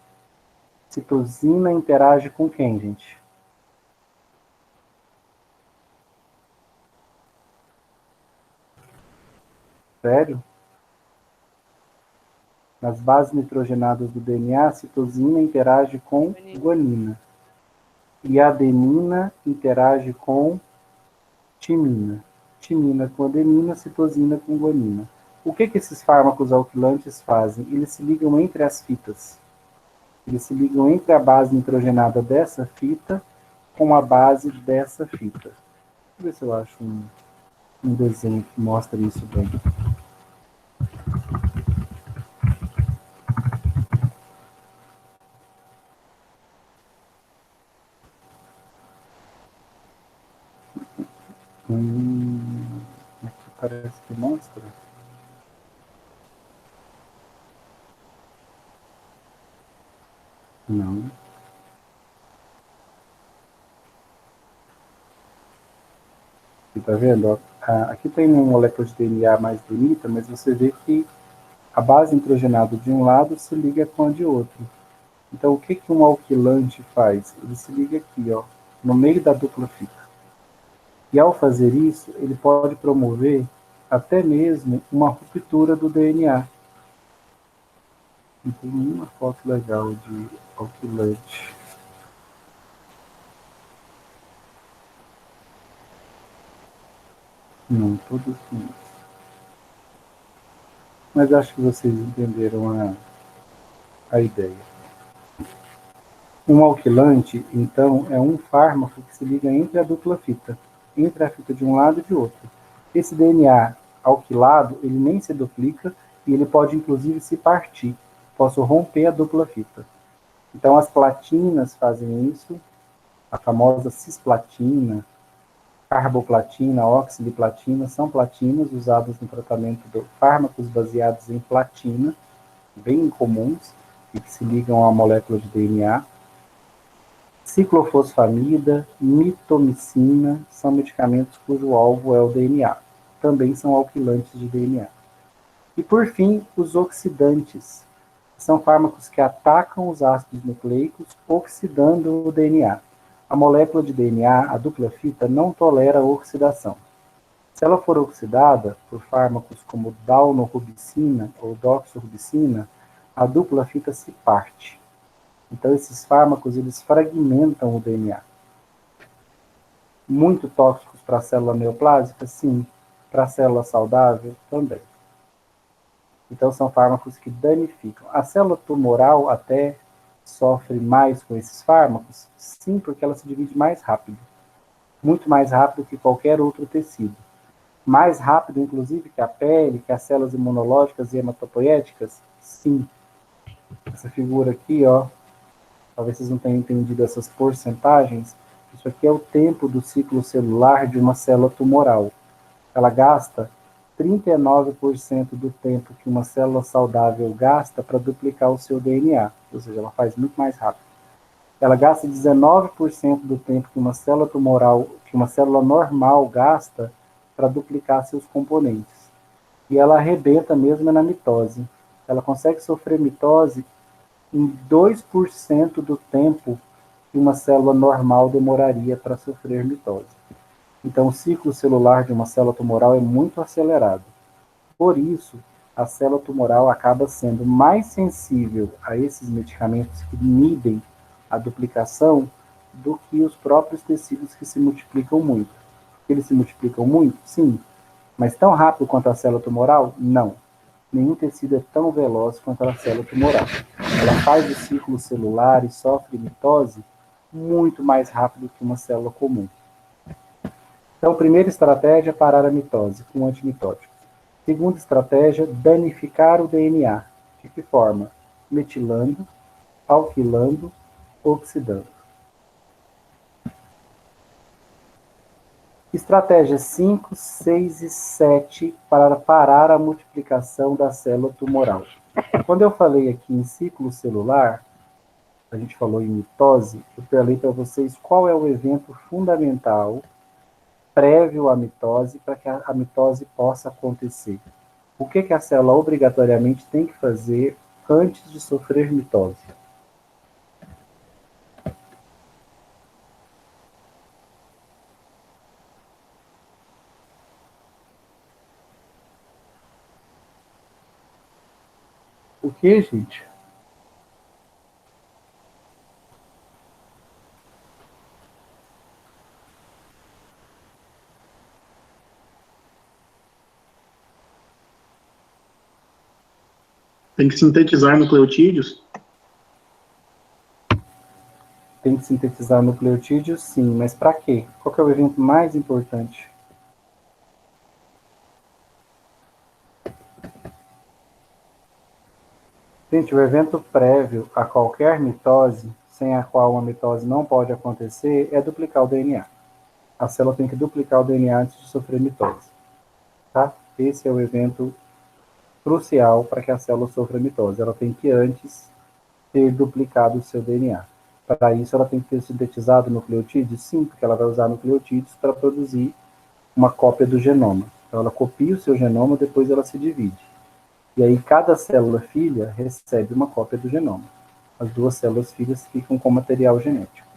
Citosina interage com quem, gente? Sério? Nas bases nitrogenadas do DNA, a citosina interage com guanina. E a adenina interage com timina. Timina com adenina, citosina com guanina. O que esses fármacos alquilantes fazem? Eles se ligam entre as fitas. Eles se ligam entre a base nitrogenada dessa fita com a base dessa fita. Deixa eu ver se eu acho um desenho que mostra isso bem. Aqui parece que mostra. Não. Aqui, tá vendo? Aqui tem uma molécula de DNA mais bonita, mas você vê que a base nitrogenada de um lado se liga com a de outro. Então, o que um alquilante faz? Ele se liga aqui, ó, no meio da dupla fita. E ao fazer isso, ele pode promover até mesmo uma ruptura do DNA. Não tem nenhuma foto legal de alquilante. Não, todos não. Mas acho que vocês entenderam a ideia. Um alquilante, então, é um fármaco que se liga entre a dupla fita, entre a fita de um lado e de outro. Esse DNA alquilado, ele nem se duplica e ele pode, inclusive, se partir. Posso romper a dupla fita. Então, as platinas fazem isso, a famosa cisplatina, carboplatina, oxiliplatina, são platinas usadas no tratamento de fármacos baseados em platina, bem comuns, e que se ligam à molécula de DNA. Ciclofosfamida, mitomicina, são medicamentos cujo alvo é o DNA. Também são alquilantes de DNA. E, por fim, os oxidantes. São fármacos que atacam os ácidos nucleicos, oxidando o DNA. A molécula de DNA, a dupla fita, não tolera a oxidação. Se ela for oxidada por fármacos como daunorubicina ou doxorubicina, a dupla fita se parte. Então, esses fármacos, eles fragmentam o DNA. Muito tóxicos para a célula neoplásica? Sim. Para a célula saudável? Também. Então, são fármacos que danificam. A célula tumoral até sofre mais com esses fármacos? Sim, porque ela se divide mais rápido. Muito mais rápido que qualquer outro tecido. Mais rápido, inclusive, que a pele, que as células imunológicas e hematopoéticas? Sim. Essa figura aqui, ó, talvez vocês não tenham entendido essas porcentagens. Isso aqui é o tempo do ciclo celular de uma célula tumoral. Ela gasta 39% do tempo que uma célula saudável gasta para duplicar o seu DNA. Ou seja, ela faz muito mais rápido. Ela gasta 19% do tempo que uma célula tumoral, que uma célula normal gasta para duplicar seus componentes. E ela arrebenta mesmo na mitose. Ela consegue sofrer mitose em 2% do tempo que uma célula normal demoraria para sofrer mitose. Então, o ciclo celular de uma célula tumoral é muito acelerado. Por isso, a célula tumoral acaba sendo mais sensível a esses medicamentos que inibem a duplicação do que os próprios tecidos que se multiplicam muito. Eles se multiplicam muito? Sim, Mas tão rápido quanto a célula tumoral? Não. Nenhum tecido é tão veloz quanto a célula tumoral. Ela faz o ciclo celular e sofre mitose muito mais rápido que uma célula comum. Então, primeira estratégia, parar a mitose com antimitóticos. Segunda estratégia, danificar o DNA. De que forma? Metilando, alquilando, oxidando. Estratégias 5, 6 e 7 para parar a multiplicação da célula tumoral. Quando eu falei aqui em ciclo celular, a gente falou em mitose, eu falei para vocês qual é o evento fundamental prévio à mitose para que a mitose possa acontecer. O que a célula obrigatoriamente tem que fazer antes de sofrer mitose? O que, gente? Tem que sintetizar nucleotídeos. Tem que sintetizar nucleotídeos, sim, mas para quê? Qual que é o evento mais importante? Gente, o evento prévio a qualquer mitose, sem a qual uma mitose não pode acontecer, é duplicar o DNA. A célula tem que duplicar o DNA antes de sofrer mitose. Tá? Esse é o evento crucial para que a célula sofra mitose. Ela tem que antes ter duplicado o seu DNA. Para isso, ela tem que ter sintetizado nucleotídeos? Sim, porque ela vai usar nucleotídeos para produzir uma cópia do genoma. Então, ela copia o seu genoma, depois ela se divide. E aí, cada célula filha recebe uma cópia do genoma. As duas células filhas ficam com material genético.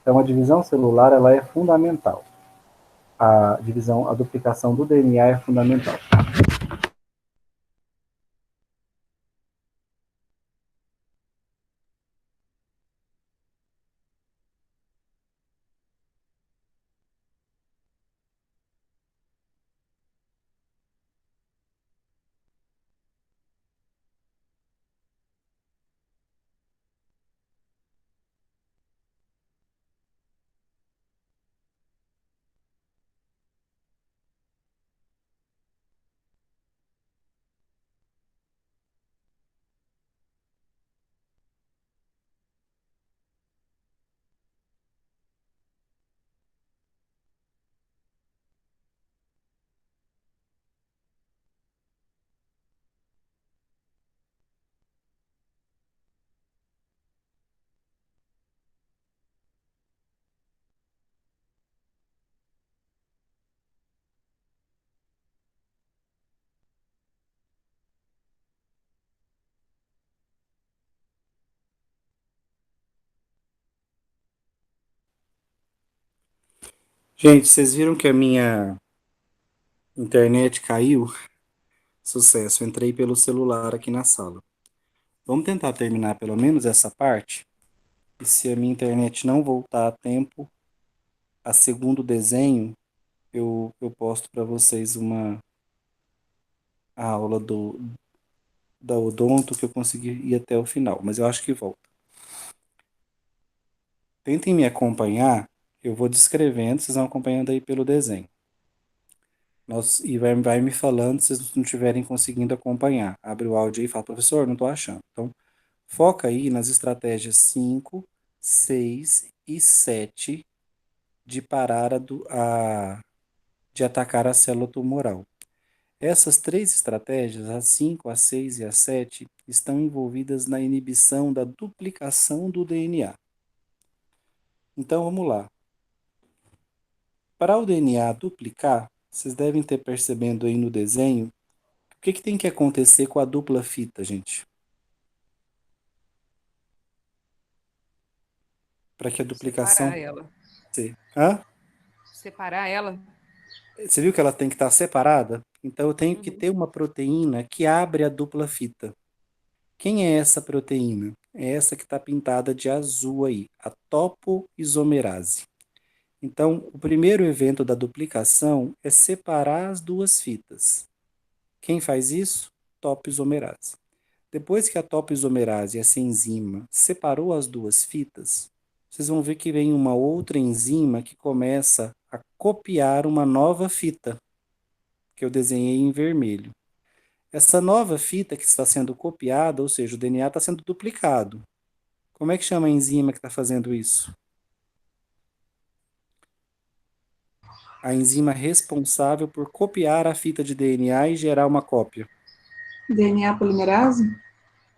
Então, a divisão celular ela é fundamental. A duplicação do DNA é fundamental. Gente, vocês viram que a minha internet caiu? Sucesso, entrei pelo celular aqui na sala. Vamos tentar terminar pelo menos essa parte? E se a minha internet não voltar a tempo, a segundo desenho, eu posto para vocês a aula da odonto que eu consegui ir até o final, mas eu acho que volta. Tentem me acompanhar, eu vou descrevendo, vocês vão acompanhando aí pelo desenho. E vai me falando se vocês não estiverem conseguindo acompanhar. Abre o áudio aí e fala, professor, não estou achando. Então, foca aí nas estratégias 5, 6 e 7 de parar de atacar a célula tumoral. Essas três estratégias, a 5, a 6 e a 7, estão envolvidas na inibição da duplicação do DNA. Então, vamos lá. Para o DNA duplicar, vocês devem ter percebendo aí no desenho, o que tem que acontecer com a dupla fita, gente? Para que a duplicação... Separar ela. Hã? Separar ela. Você viu que ela tem que estar separada? Então eu tenho que Uhum. ter uma proteína que abre a dupla fita. Quem é essa proteína? É essa que está pintada de azul aí, a topoisomerase. Então, o primeiro evento da duplicação é separar as duas fitas. Quem faz isso? Topoisomerase. Depois que a topoisomerase, essa enzima, separou as duas fitas, vocês vão ver que vem uma outra enzima que começa a copiar uma nova fita, que eu desenhei em vermelho. Essa nova fita que está sendo copiada, ou seja, o DNA está sendo duplicado. Como é que chama a enzima que está fazendo isso? A enzima responsável por copiar a fita de DNA e gerar uma cópia. DNA polimerase?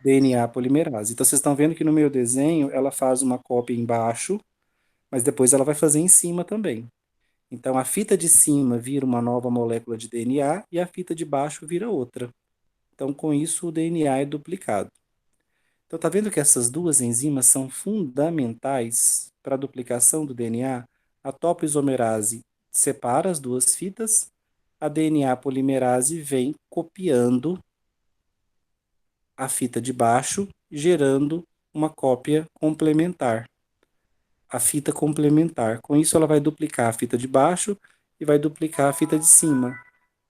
DNA polimerase. Então, vocês estão vendo que no meu desenho ela faz uma cópia embaixo, mas depois ela vai fazer em cima também. Então, a fita de cima vira uma nova molécula de DNA e a fita de baixo vira outra. Então, com isso, o DNA é duplicado. Então, tá vendo que essas duas enzimas são fundamentais para a duplicação do DNA? A topoisomerase separa as duas fitas, a DNA polimerase vem copiando a fita de baixo, gerando uma cópia complementar, a fita complementar. Com isso, ela vai duplicar a fita de baixo e vai duplicar a fita de cima.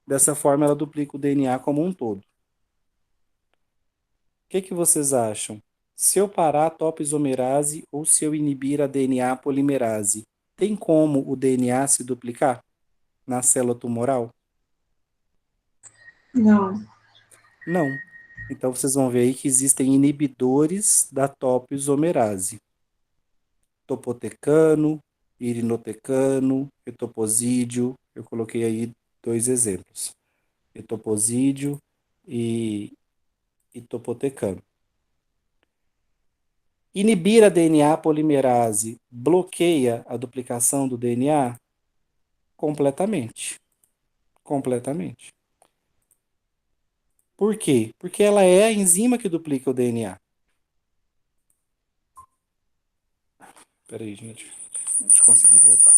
Dessa forma, ela duplica o DNA como um todo. O que vocês acham? Se eu parar a topoisomerase ou se eu inibir a DNA polimerase, tem como o DNA se duplicar na célula tumoral? Não. Não. Então vocês vão ver aí que existem inibidores da topoisomerase. Topotecano, irinotecano, etoposídeo. Eu coloquei aí 2 exemplos. Etoposídeo e topotecano. Inibir a DNA polimerase bloqueia a duplicação do DNA? Completamente. Completamente. Por quê? Porque ela é a enzima que duplica o DNA. Espera aí, gente. Deixa eu conseguir voltar.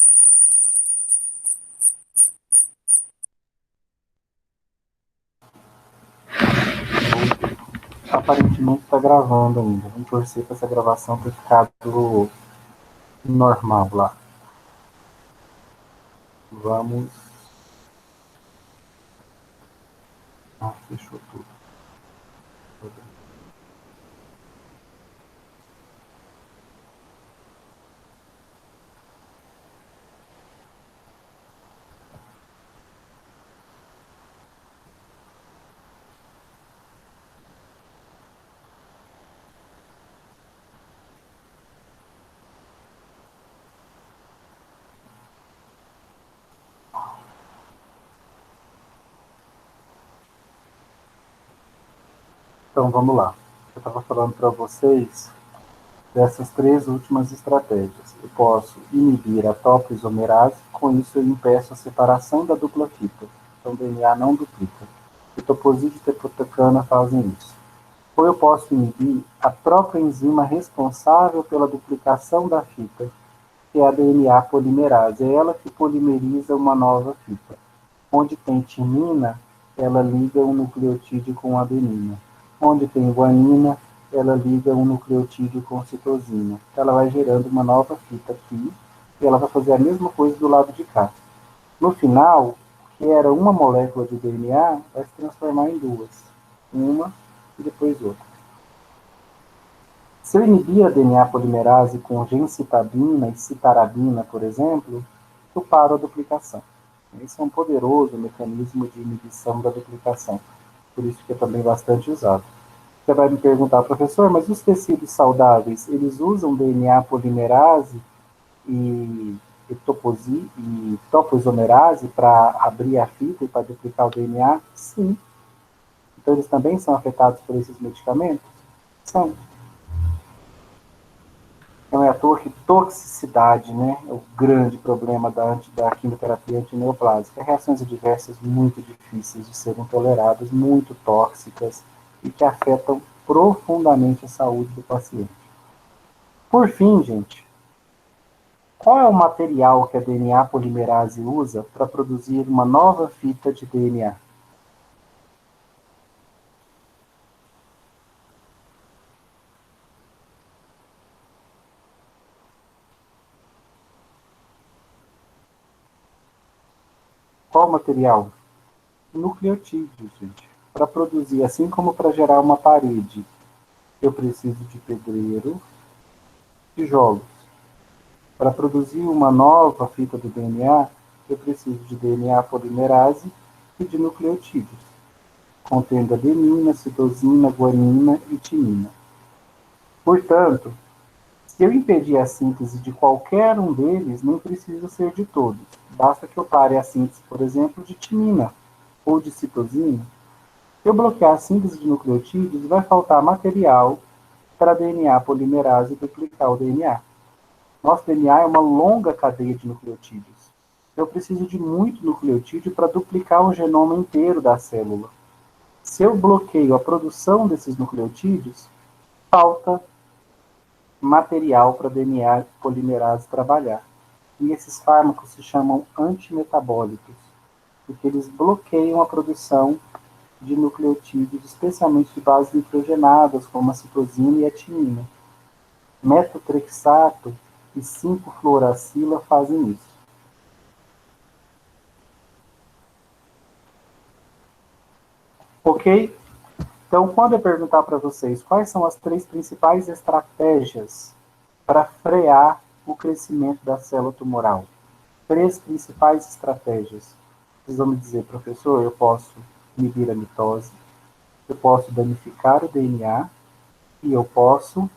Aparentemente está gravando ainda. Vamos torcer para essa gravação ter ficado normal lá. Vamos. Ah, fechou tudo. Então vamos lá. Eu estava falando para vocês dessas 3 últimas estratégias. Eu posso inibir a topoisomerase, com isso eu impeço a separação da dupla fita. Então o DNA não duplica. O toposídeo e tepotecana fazem isso. Ou eu posso inibir a própria enzima responsável pela duplicação da fita, que é a DNA polimerase. É ela que polimeriza uma nova fita. Onde tem timina, ela liga um nucleotídeo com adenina. Onde tem guanina, ela liga um nucleotídeo com citosina. Ela vai gerando uma nova fita aqui, e ela vai fazer a mesma coisa do lado de cá. No final, que era uma molécula de DNA, vai se transformar em 2. Uma e depois outra. Se eu inibir a DNA polimerase com gencitabina e citarabina, por exemplo, eu paro a duplicação. Esse é um poderoso mecanismo de inibição da duplicação, por isso que é também bastante usado. Você vai me perguntar, professor, mas os tecidos saudáveis, eles usam DNA polimerase e topoisomerase para abrir a fita e para duplicar o DNA? Sim. Então eles também são afetados por esses medicamentos? São. Não é à toa que toxicidade, né, é o grande problema da quimioterapia antineoplásica. Reações adversas muito difíceis de serem toleradas, muito tóxicas e que afetam profundamente a saúde do paciente. Por fim, gente, qual é o material que a DNA polimerase usa para produzir uma nova fita de DNA? Qual material? Nucleotídeos, gente. Para produzir, assim como para gerar uma parede, eu preciso de pedreiro, tijolos. Para produzir uma nova fita do DNA, eu preciso de DNA polimerase e de nucleotídeos, contendo adenina, citosina, guanina e timina. Portanto, se eu impedir a síntese de qualquer um deles, não precisa ser de todos. Basta que eu pare a síntese, por exemplo, de timina ou de citosina. Se eu bloquear a síntese de nucleotídeos, vai faltar material para DNA polimerase duplicar o DNA. Nosso DNA é uma longa cadeia de nucleotídeos. Eu preciso de muito nucleotídeo para duplicar o genoma inteiro da célula. Se eu bloqueio a produção desses nucleotídeos, falta material para DNA polimerase trabalhar. E esses fármacos se chamam antimetabólicos, porque eles bloqueiam a produção de nucleotídeos, especialmente de bases nitrogenadas, como a citosina e a timina. Metotrexato e 5-fluoracila fazem isso. Ok? Então, quando eu perguntar para vocês quais são as 3 principais estratégias para frear o crescimento da célula tumoral, 3 principais estratégias, vocês vão me dizer, professor, eu posso inibir a mitose, eu posso danificar o DNA e eu posso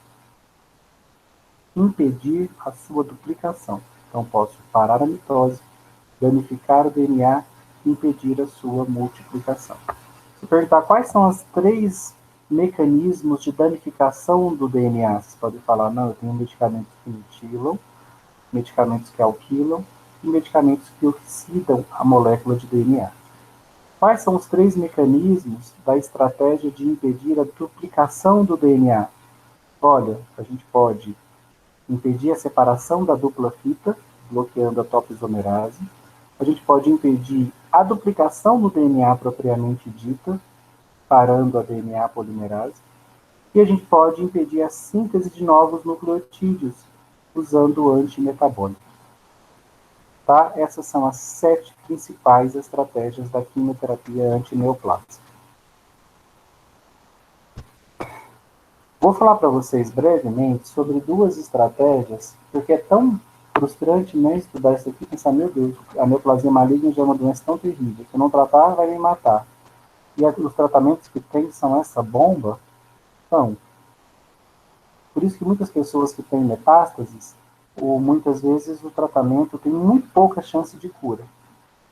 impedir a sua duplicação. Então, posso parar a mitose, danificar o DNA e impedir a sua multiplicação. Se perguntar quais são os 3 mecanismos de danificação do DNA, vocês podem falar, não, eu tenho medicamentos que mutilam, medicamentos que alquilam e medicamentos que oxidam a molécula de DNA. Quais são os 3 mecanismos da estratégia de impedir a duplicação do DNA? Olha, a gente pode impedir a separação da dupla fita, bloqueando a topoisomerase. A gente pode impedir a duplicação do DNA propriamente dita, parando a DNA polimerase. E a gente pode impedir a síntese de novos nucleotídeos, usando antimetabólicos. Tá? Essas são as 7 principais estratégias da quimioterapia antineoplásica. Vou falar para vocês brevemente sobre 2 estratégias, porque é tão frustrante, né, estudar isso aqui e pensar, meu Deus, a neoplasia maligna já é uma doença tão terrível, se eu não tratar, vai me matar. E os tratamentos que tem são essa bomba? Então, por isso que muitas pessoas que têm metástases, ou muitas vezes o tratamento tem muito pouca chance de cura.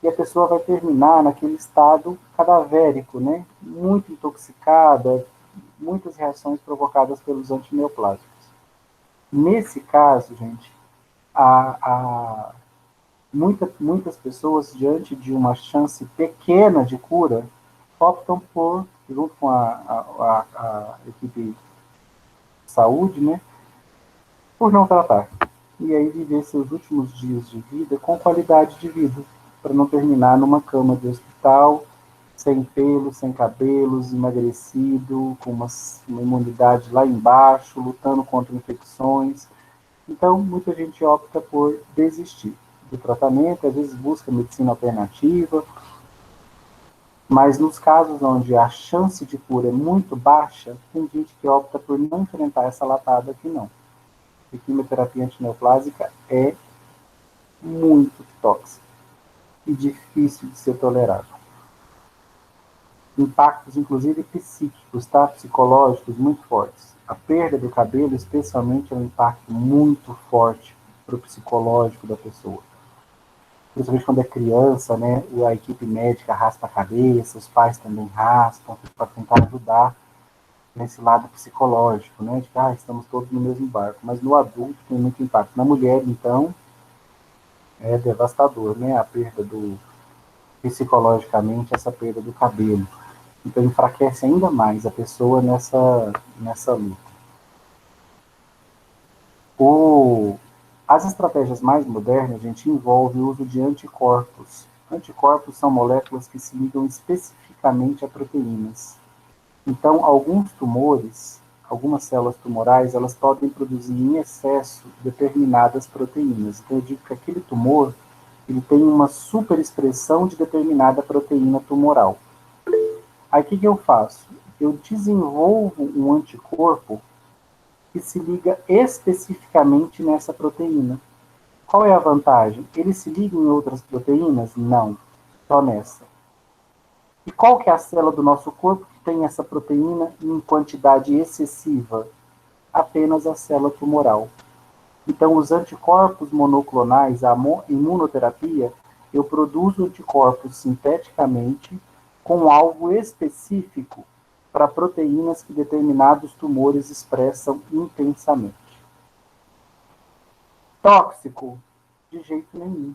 E a pessoa vai terminar naquele estado cadavérico, né, muito intoxicada, muitas reações provocadas pelos antineoplásicos. Nesse caso, gente, muitas pessoas, diante de uma chance pequena de cura, optam por, junto com a equipe de saúde, né, por não tratar. E aí viver seus últimos dias de vida com qualidade de vida, para não terminar numa cama de hospital, sem pelos, sem cabelos, emagrecido, com uma imunidade lá embaixo, lutando contra infecções. Então, muita gente opta por desistir do tratamento, às vezes busca medicina alternativa, mas nos casos onde a chance de cura é muito baixa, tem gente que opta por não enfrentar essa lapada aqui não. A quimioterapia antineoplásica é muito tóxica e difícil de ser tolerada. Impactos, inclusive, psíquicos, tá? Psicológicos muito fortes. A perda do cabelo, especialmente, é um impacto muito forte para o psicológico da pessoa. Principalmente quando é criança, né? A equipe médica raspa a cabeça, os pais também raspam, para tentar ajudar nesse lado psicológico, né? De que estamos todos no mesmo barco. Mas no adulto tem muito impacto. Na mulher, então, é devastador, né? A perda psicologicamente, essa perda do cabelo. Então, enfraquece ainda mais a pessoa nessa luta. As estratégias mais modernas, a gente envolve o uso de anticorpos. Anticorpos são moléculas que se ligam especificamente a proteínas. Então, alguns tumores, algumas células tumorais, elas podem produzir em excesso determinadas proteínas. Então, eu digo que aquele tumor, Ele tem uma superexpressão de determinada proteína tumoral. Aí o que eu faço? Eu desenvolvo um anticorpo que se liga especificamente nessa proteína. Qual é a vantagem? Ele se liga em outras proteínas? Não, só nessa. E qual que é a célula do nosso corpo que tem essa proteína em quantidade excessiva? Apenas a célula tumoral. Então, os anticorpos monoclonais, a imunoterapia, eu produzo anticorpos sinteticamente com alvo específico para proteínas que determinados tumores expressam intensamente. Tóxico? De jeito nenhum.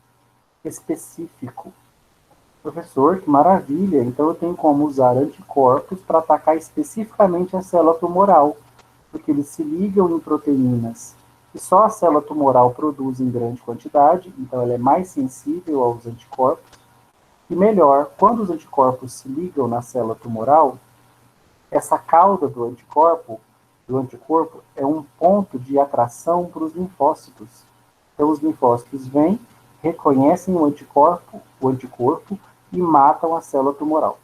Específico. Professor, que maravilha! Então eu tenho como usar anticorpos para atacar especificamente a célula tumoral, porque eles se ligam em proteínas que só a célula tumoral produz em grande quantidade, então ela é mais sensível aos anticorpos. E melhor, quando os anticorpos se ligam na célula tumoral, essa cauda do anticorpo é um ponto de atração para os linfócitos. Então os linfócitos vêm, reconhecem o anticorpo e matam a célula tumoral.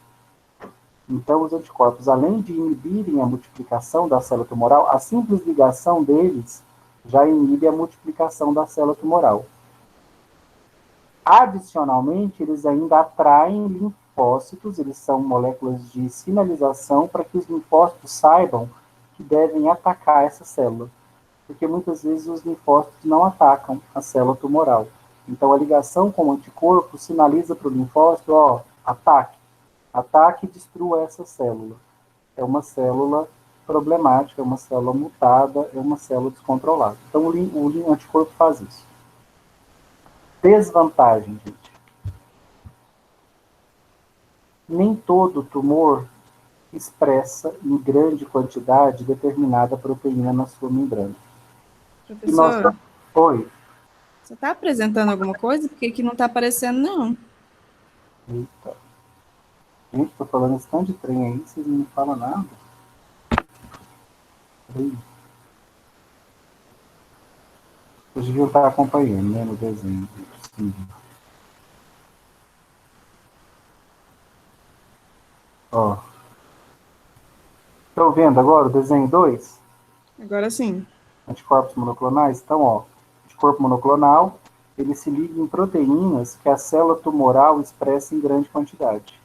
Então os anticorpos, além de inibirem a multiplicação da célula tumoral, a simples ligação deles já inibe a multiplicação da célula tumoral. Adicionalmente, eles ainda atraem linfócitos, eles são moléculas de sinalização para que os linfócitos saibam que devem atacar essa célula. Porque muitas vezes os linfócitos não atacam a célula tumoral. Então a ligação com o anticorpo sinaliza para o linfócito, ó, ataque e destrua essa célula. É uma célula problemática, é uma célula mutada, é uma célula descontrolada. Então o anticorpo faz isso. Desvantagem, gente. Nem todo tumor expressa em grande quantidade determinada proteína na sua membrana. Professor, Oi. você está apresentando alguma coisa? Porque aqui não está aparecendo, não. Eita. Gente, tô falando esse tanto de trem aí, vocês não falam nada. Peraí. Vocês deviam estar acompanhando, né, no desenho. Ó. Estão vendo agora o desenho 2? Agora sim. Anticorpos monoclonais? Então, ó, anticorpo monoclonal, ele se liga em proteínas que a célula tumoral expressa em grande quantidade.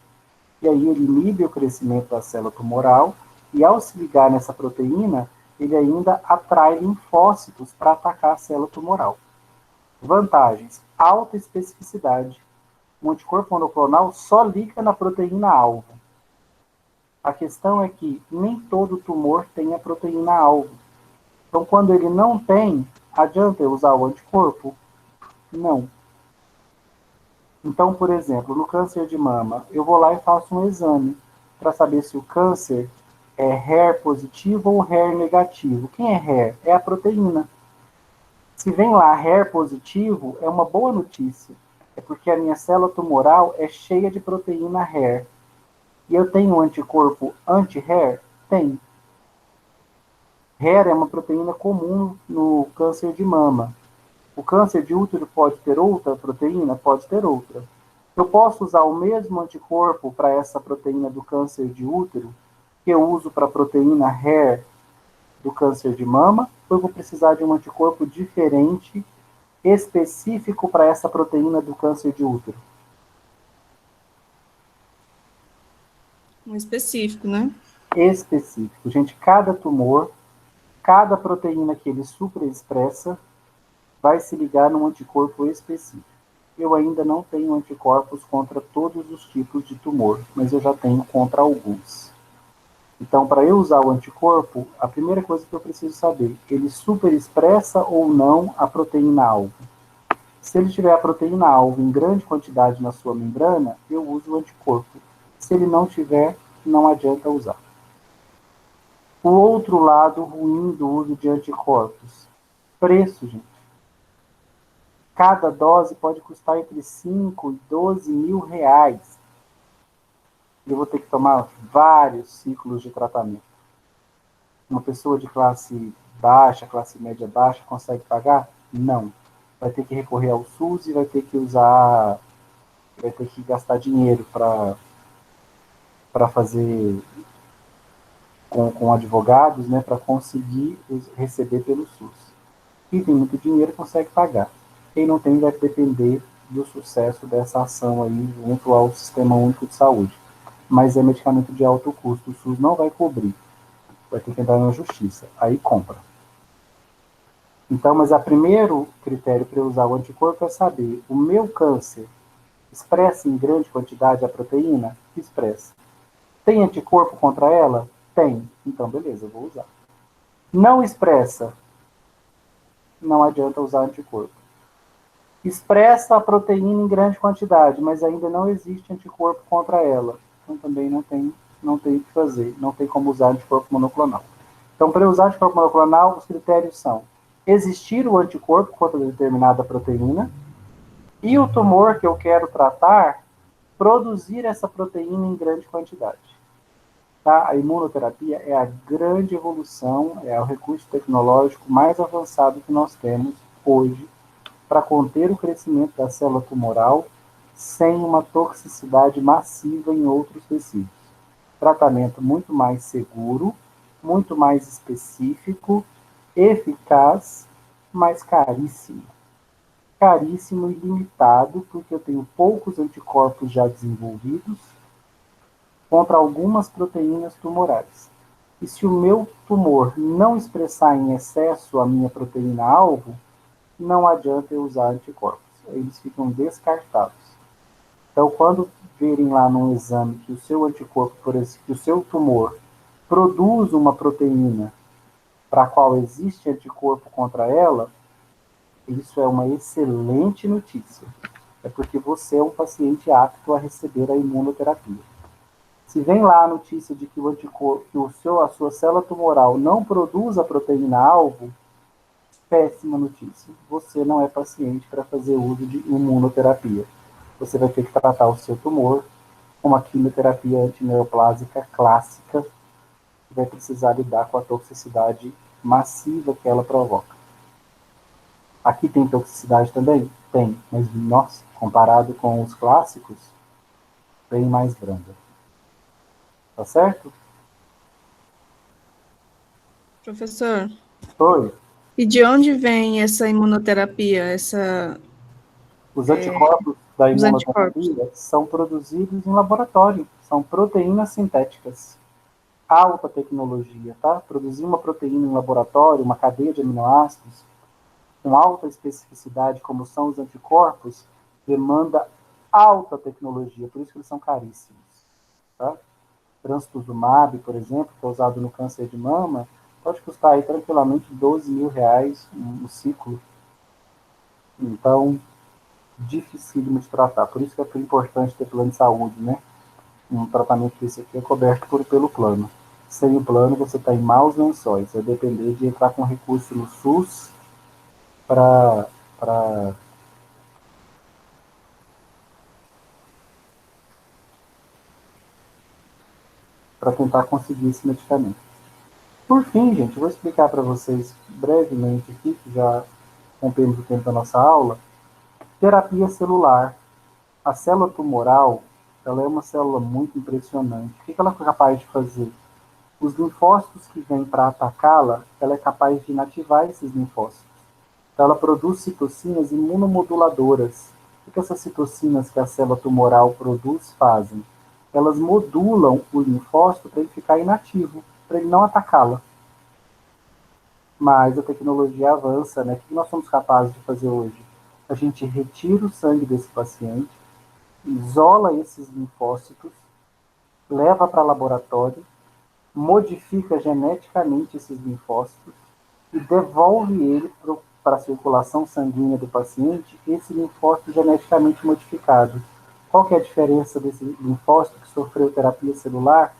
E aí ele inibe o crescimento da célula tumoral, e ao se ligar nessa proteína, ele ainda atrai linfócitos para atacar a célula tumoral. Vantagens: alta especificidade. O anticorpo monoclonal só liga na proteína-alvo. A questão é que nem todo tumor tem a proteína-alvo. Então, quando ele não tem, adianta eu usar o anticorpo? Não. Então, por exemplo, no câncer de mama, eu vou lá e faço um exame para saber se o câncer é HER positivo ou HER negativo. Quem é HER? É a proteína. Se vem lá HER positivo, é uma boa notícia. É porque a minha célula tumoral é cheia de proteína HER. E eu tenho um anticorpo anti-HER? Tem. HER é uma proteína comum no câncer de mama. O câncer de útero pode ter outra proteína? Pode ter outra. Eu posso usar o mesmo anticorpo para essa proteína do câncer de útero que eu uso para a proteína HER do câncer de mama? Ou eu vou precisar de um anticorpo diferente, específico para essa proteína do câncer de útero? Um específico, né? Específico. Gente, cada tumor, cada proteína que ele superexpressa vai se ligar num anticorpo específico. Eu ainda não tenho anticorpos contra todos os tipos de tumor, mas eu já tenho contra alguns. Então, para eu usar o anticorpo, a primeira coisa que eu preciso saber, ele superexpressa ou não a proteína-alvo. Se ele tiver a proteína-alvo em grande quantidade na sua membrana, eu uso o anticorpo. Se ele não tiver, não adianta usar. O outro lado ruim do uso de anticorpos. Preço, gente. Cada dose pode custar entre 5 e 12 mil reais. Eu vou ter que tomar vários ciclos de tratamento. Uma pessoa de classe baixa, classe média baixa, consegue pagar? Não. vai ter que recorrer ao SUS e vai ter que gastar dinheiro para fazer com advogados, né, para conseguir receber pelo SUS. Quem tem muito dinheiro consegue pagar. Quem não tem vai depender do sucesso dessa ação aí junto ao Sistema Único de Saúde. Mas é medicamento de alto custo, o SUS não vai cobrir. Vai ter que entrar na justiça. Aí compra. Então, mas o primeiro critério para eu usar o anticorpo é saber, o meu câncer expressa em grande quantidade a proteína? Expressa. Tem anticorpo contra ela? Tem. Então, beleza, eu vou usar. Não expressa? Não adianta usar anticorpo. Expressa a proteína em grande quantidade, mas ainda não existe anticorpo contra ela. Então, também não tem o que fazer. Não tem como usar anticorpo monoclonal. Então, para usar anticorpo monoclonal, os critérios são existir o anticorpo contra determinada proteína e o tumor que eu quero tratar produzir essa proteína em grande quantidade. Tá? A imunoterapia é a grande evolução, é o recurso tecnológico mais avançado que nós temos hoje para conter o crescimento da célula tumoral sem uma toxicidade massiva em outros tecidos. Tratamento muito mais seguro, muito mais específico, eficaz, mas caríssimo. Caríssimo e limitado, porque eu tenho poucos anticorpos já desenvolvidos contra algumas proteínas tumorais. E se o meu tumor não expressar em excesso a minha proteína-alvo, não adianta eu usar anticorpos. Eles ficam descartados. Então, quando verem lá num exame que o seu anticorpo, por exemplo, que o seu tumor produz uma proteína para a qual existe anticorpo contra ela, isso é uma excelente notícia. É porque você é um paciente apto a receber a imunoterapia. Se vem lá a notícia de que o anticorpo, a sua célula tumoral não produz a proteína-alvo, péssima notícia. Você não é paciente para fazer uso de imunoterapia. Você vai ter que tratar o seu tumor com uma quimioterapia antineoplásica clássica, que vai precisar lidar com a toxicidade massiva que ela provoca. Aqui tem toxicidade também? Tem, mas, nossa, comparado com os clássicos, bem mais branda. Tá certo? Professor, Oi. e de onde vem essa imunoterapia, Os anticorpos da os anticorpos? imunoterapia são produzidos em laboratório, são proteínas sintéticas. Alta tecnologia, tá? Produzir uma proteína em laboratório, uma cadeia de aminoácidos, com alta especificidade, como são os anticorpos, demanda alta tecnologia, por isso que eles são caríssimos. Tá? Trastuzumab, por exemplo, que é usado no câncer de mama, pode custar aí tranquilamente R$ 12.000 um ciclo. Então, dificílimo de tratar. Por isso que é importante ter plano de saúde, né? Um tratamento desse aqui é coberto pelo plano. Sem o plano, você está em maus lençóis. Vai depender de entrar com recurso no SUS para tentar conseguir esse medicamento. Por fim, gente, eu vou explicar para vocês brevemente aqui, que já rompemos o tempo da nossa aula, terapia celular. A célula tumoral, ela é uma célula muito impressionante. O que ela é capaz de fazer? Os linfócitos que vêm para atacá-la, ela é capaz de inativar esses linfócitos. Então, ela produz citocinas imunomoduladoras. O que essas citocinas que a célula tumoral produz fazem? Elas modulam o linfócito para ele ficar inativo, para ele não atacá-la. Mas a tecnologia avança, né? O que nós somos capazes de fazer hoje? A gente retira o sangue desse paciente, isola esses linfócitos, leva para laboratório, modifica geneticamente esses linfócitos e devolve ele para a circulação sanguínea do paciente esse linfócito geneticamente modificado. Qual que é a diferença desse linfócito que sofreu terapia celular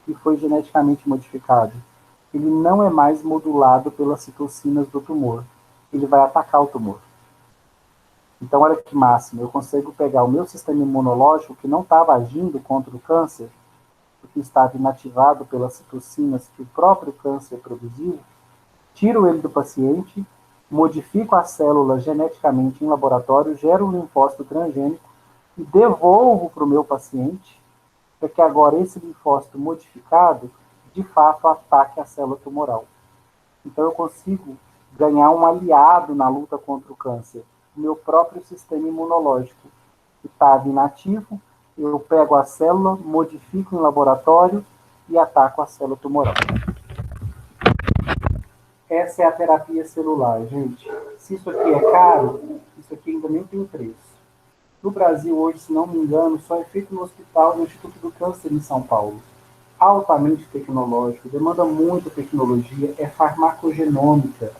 e foi geneticamente modificado? Ele não é mais modulado pelas citocinas do tumor. Ele vai atacar o tumor. Então, olha que máximo, eu consigo pegar o meu sistema imunológico que não estava agindo contra o câncer, porque estava inativado pelas citocinas que o próprio câncer produziu, tiro ele do paciente, modifico a célula geneticamente em laboratório, gero um linfócito transgênico e devolvo para o meu paciente, para que agora esse linfócito modificado, de fato, ataque a célula tumoral. Então eu consigo ganhar um aliado na luta contra o câncer, o meu próprio sistema imunológico, que estava inativo, eu pego a célula, modifico em laboratório e ataco a célula tumoral. Essa é a terapia celular, gente. Se isso aqui é caro, isso aqui ainda nem tem preço. No Brasil, hoje, se não me engano, só é feito no hospital do Instituto do Câncer em São Paulo. Altamente tecnológico, demanda muita tecnologia, é farmacogenômica,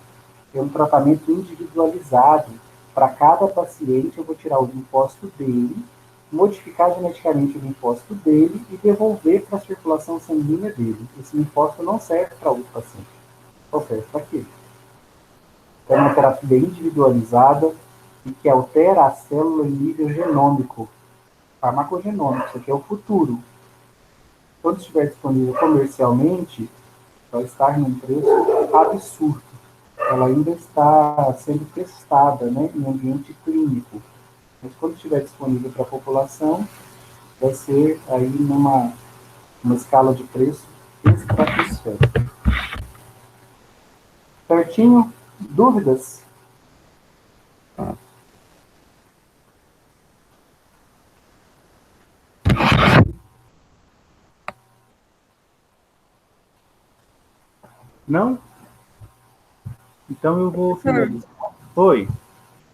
é um tratamento individualizado. Para cada paciente, eu vou tirar o linfócito dele, modificar geneticamente o linfócito dele e devolver para a circulação sanguínea dele. Esse linfócito não serve para outro paciente, só serve para aquele. Então, é uma terapia individualizada e que altera a célula em nível genômico, farmacogenômico. Isso aqui é o futuro. Quando estiver disponível comercialmente, vai estar num preço absurdo. Ela ainda está sendo testada, né, em ambiente clínico. Mas quando estiver disponível para a população, vai ser aí numa escala de preço estratosférica. Certinho? Dúvidas? Não? Então eu vou finalizar. Oi.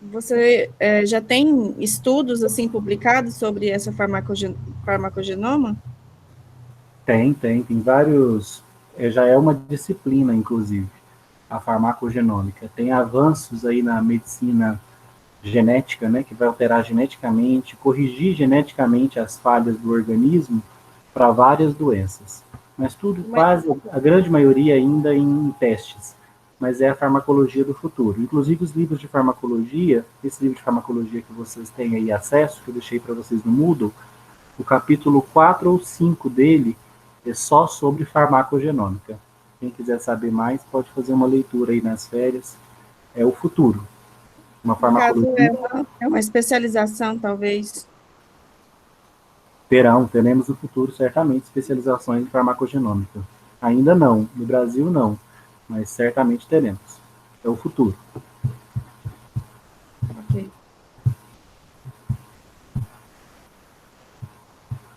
Você já tem estudos assim publicados sobre essa farmacogenoma? Tem vários, já é uma disciplina, inclusive, a farmacogenômica. Tem avanços aí na medicina genética, né, que vai alterar geneticamente, corrigir geneticamente as falhas do organismo para várias doenças. Mas tudo, quase, a grande maioria ainda em testes. Mas é a farmacologia do futuro. Inclusive os livros de farmacologia, esse livro de farmacologia que vocês têm aí acesso, que eu deixei para vocês no Moodle, o capítulo 4 ou 5 dele é só sobre farmacogenômica. Quem quiser saber mais, pode fazer uma leitura aí nas férias. É o futuro. Uma farmacologia. É uma especialização, talvez. Teremos no futuro, certamente, especializações em farmacogenômica. Ainda não, no Brasil não, mas certamente teremos. É o futuro.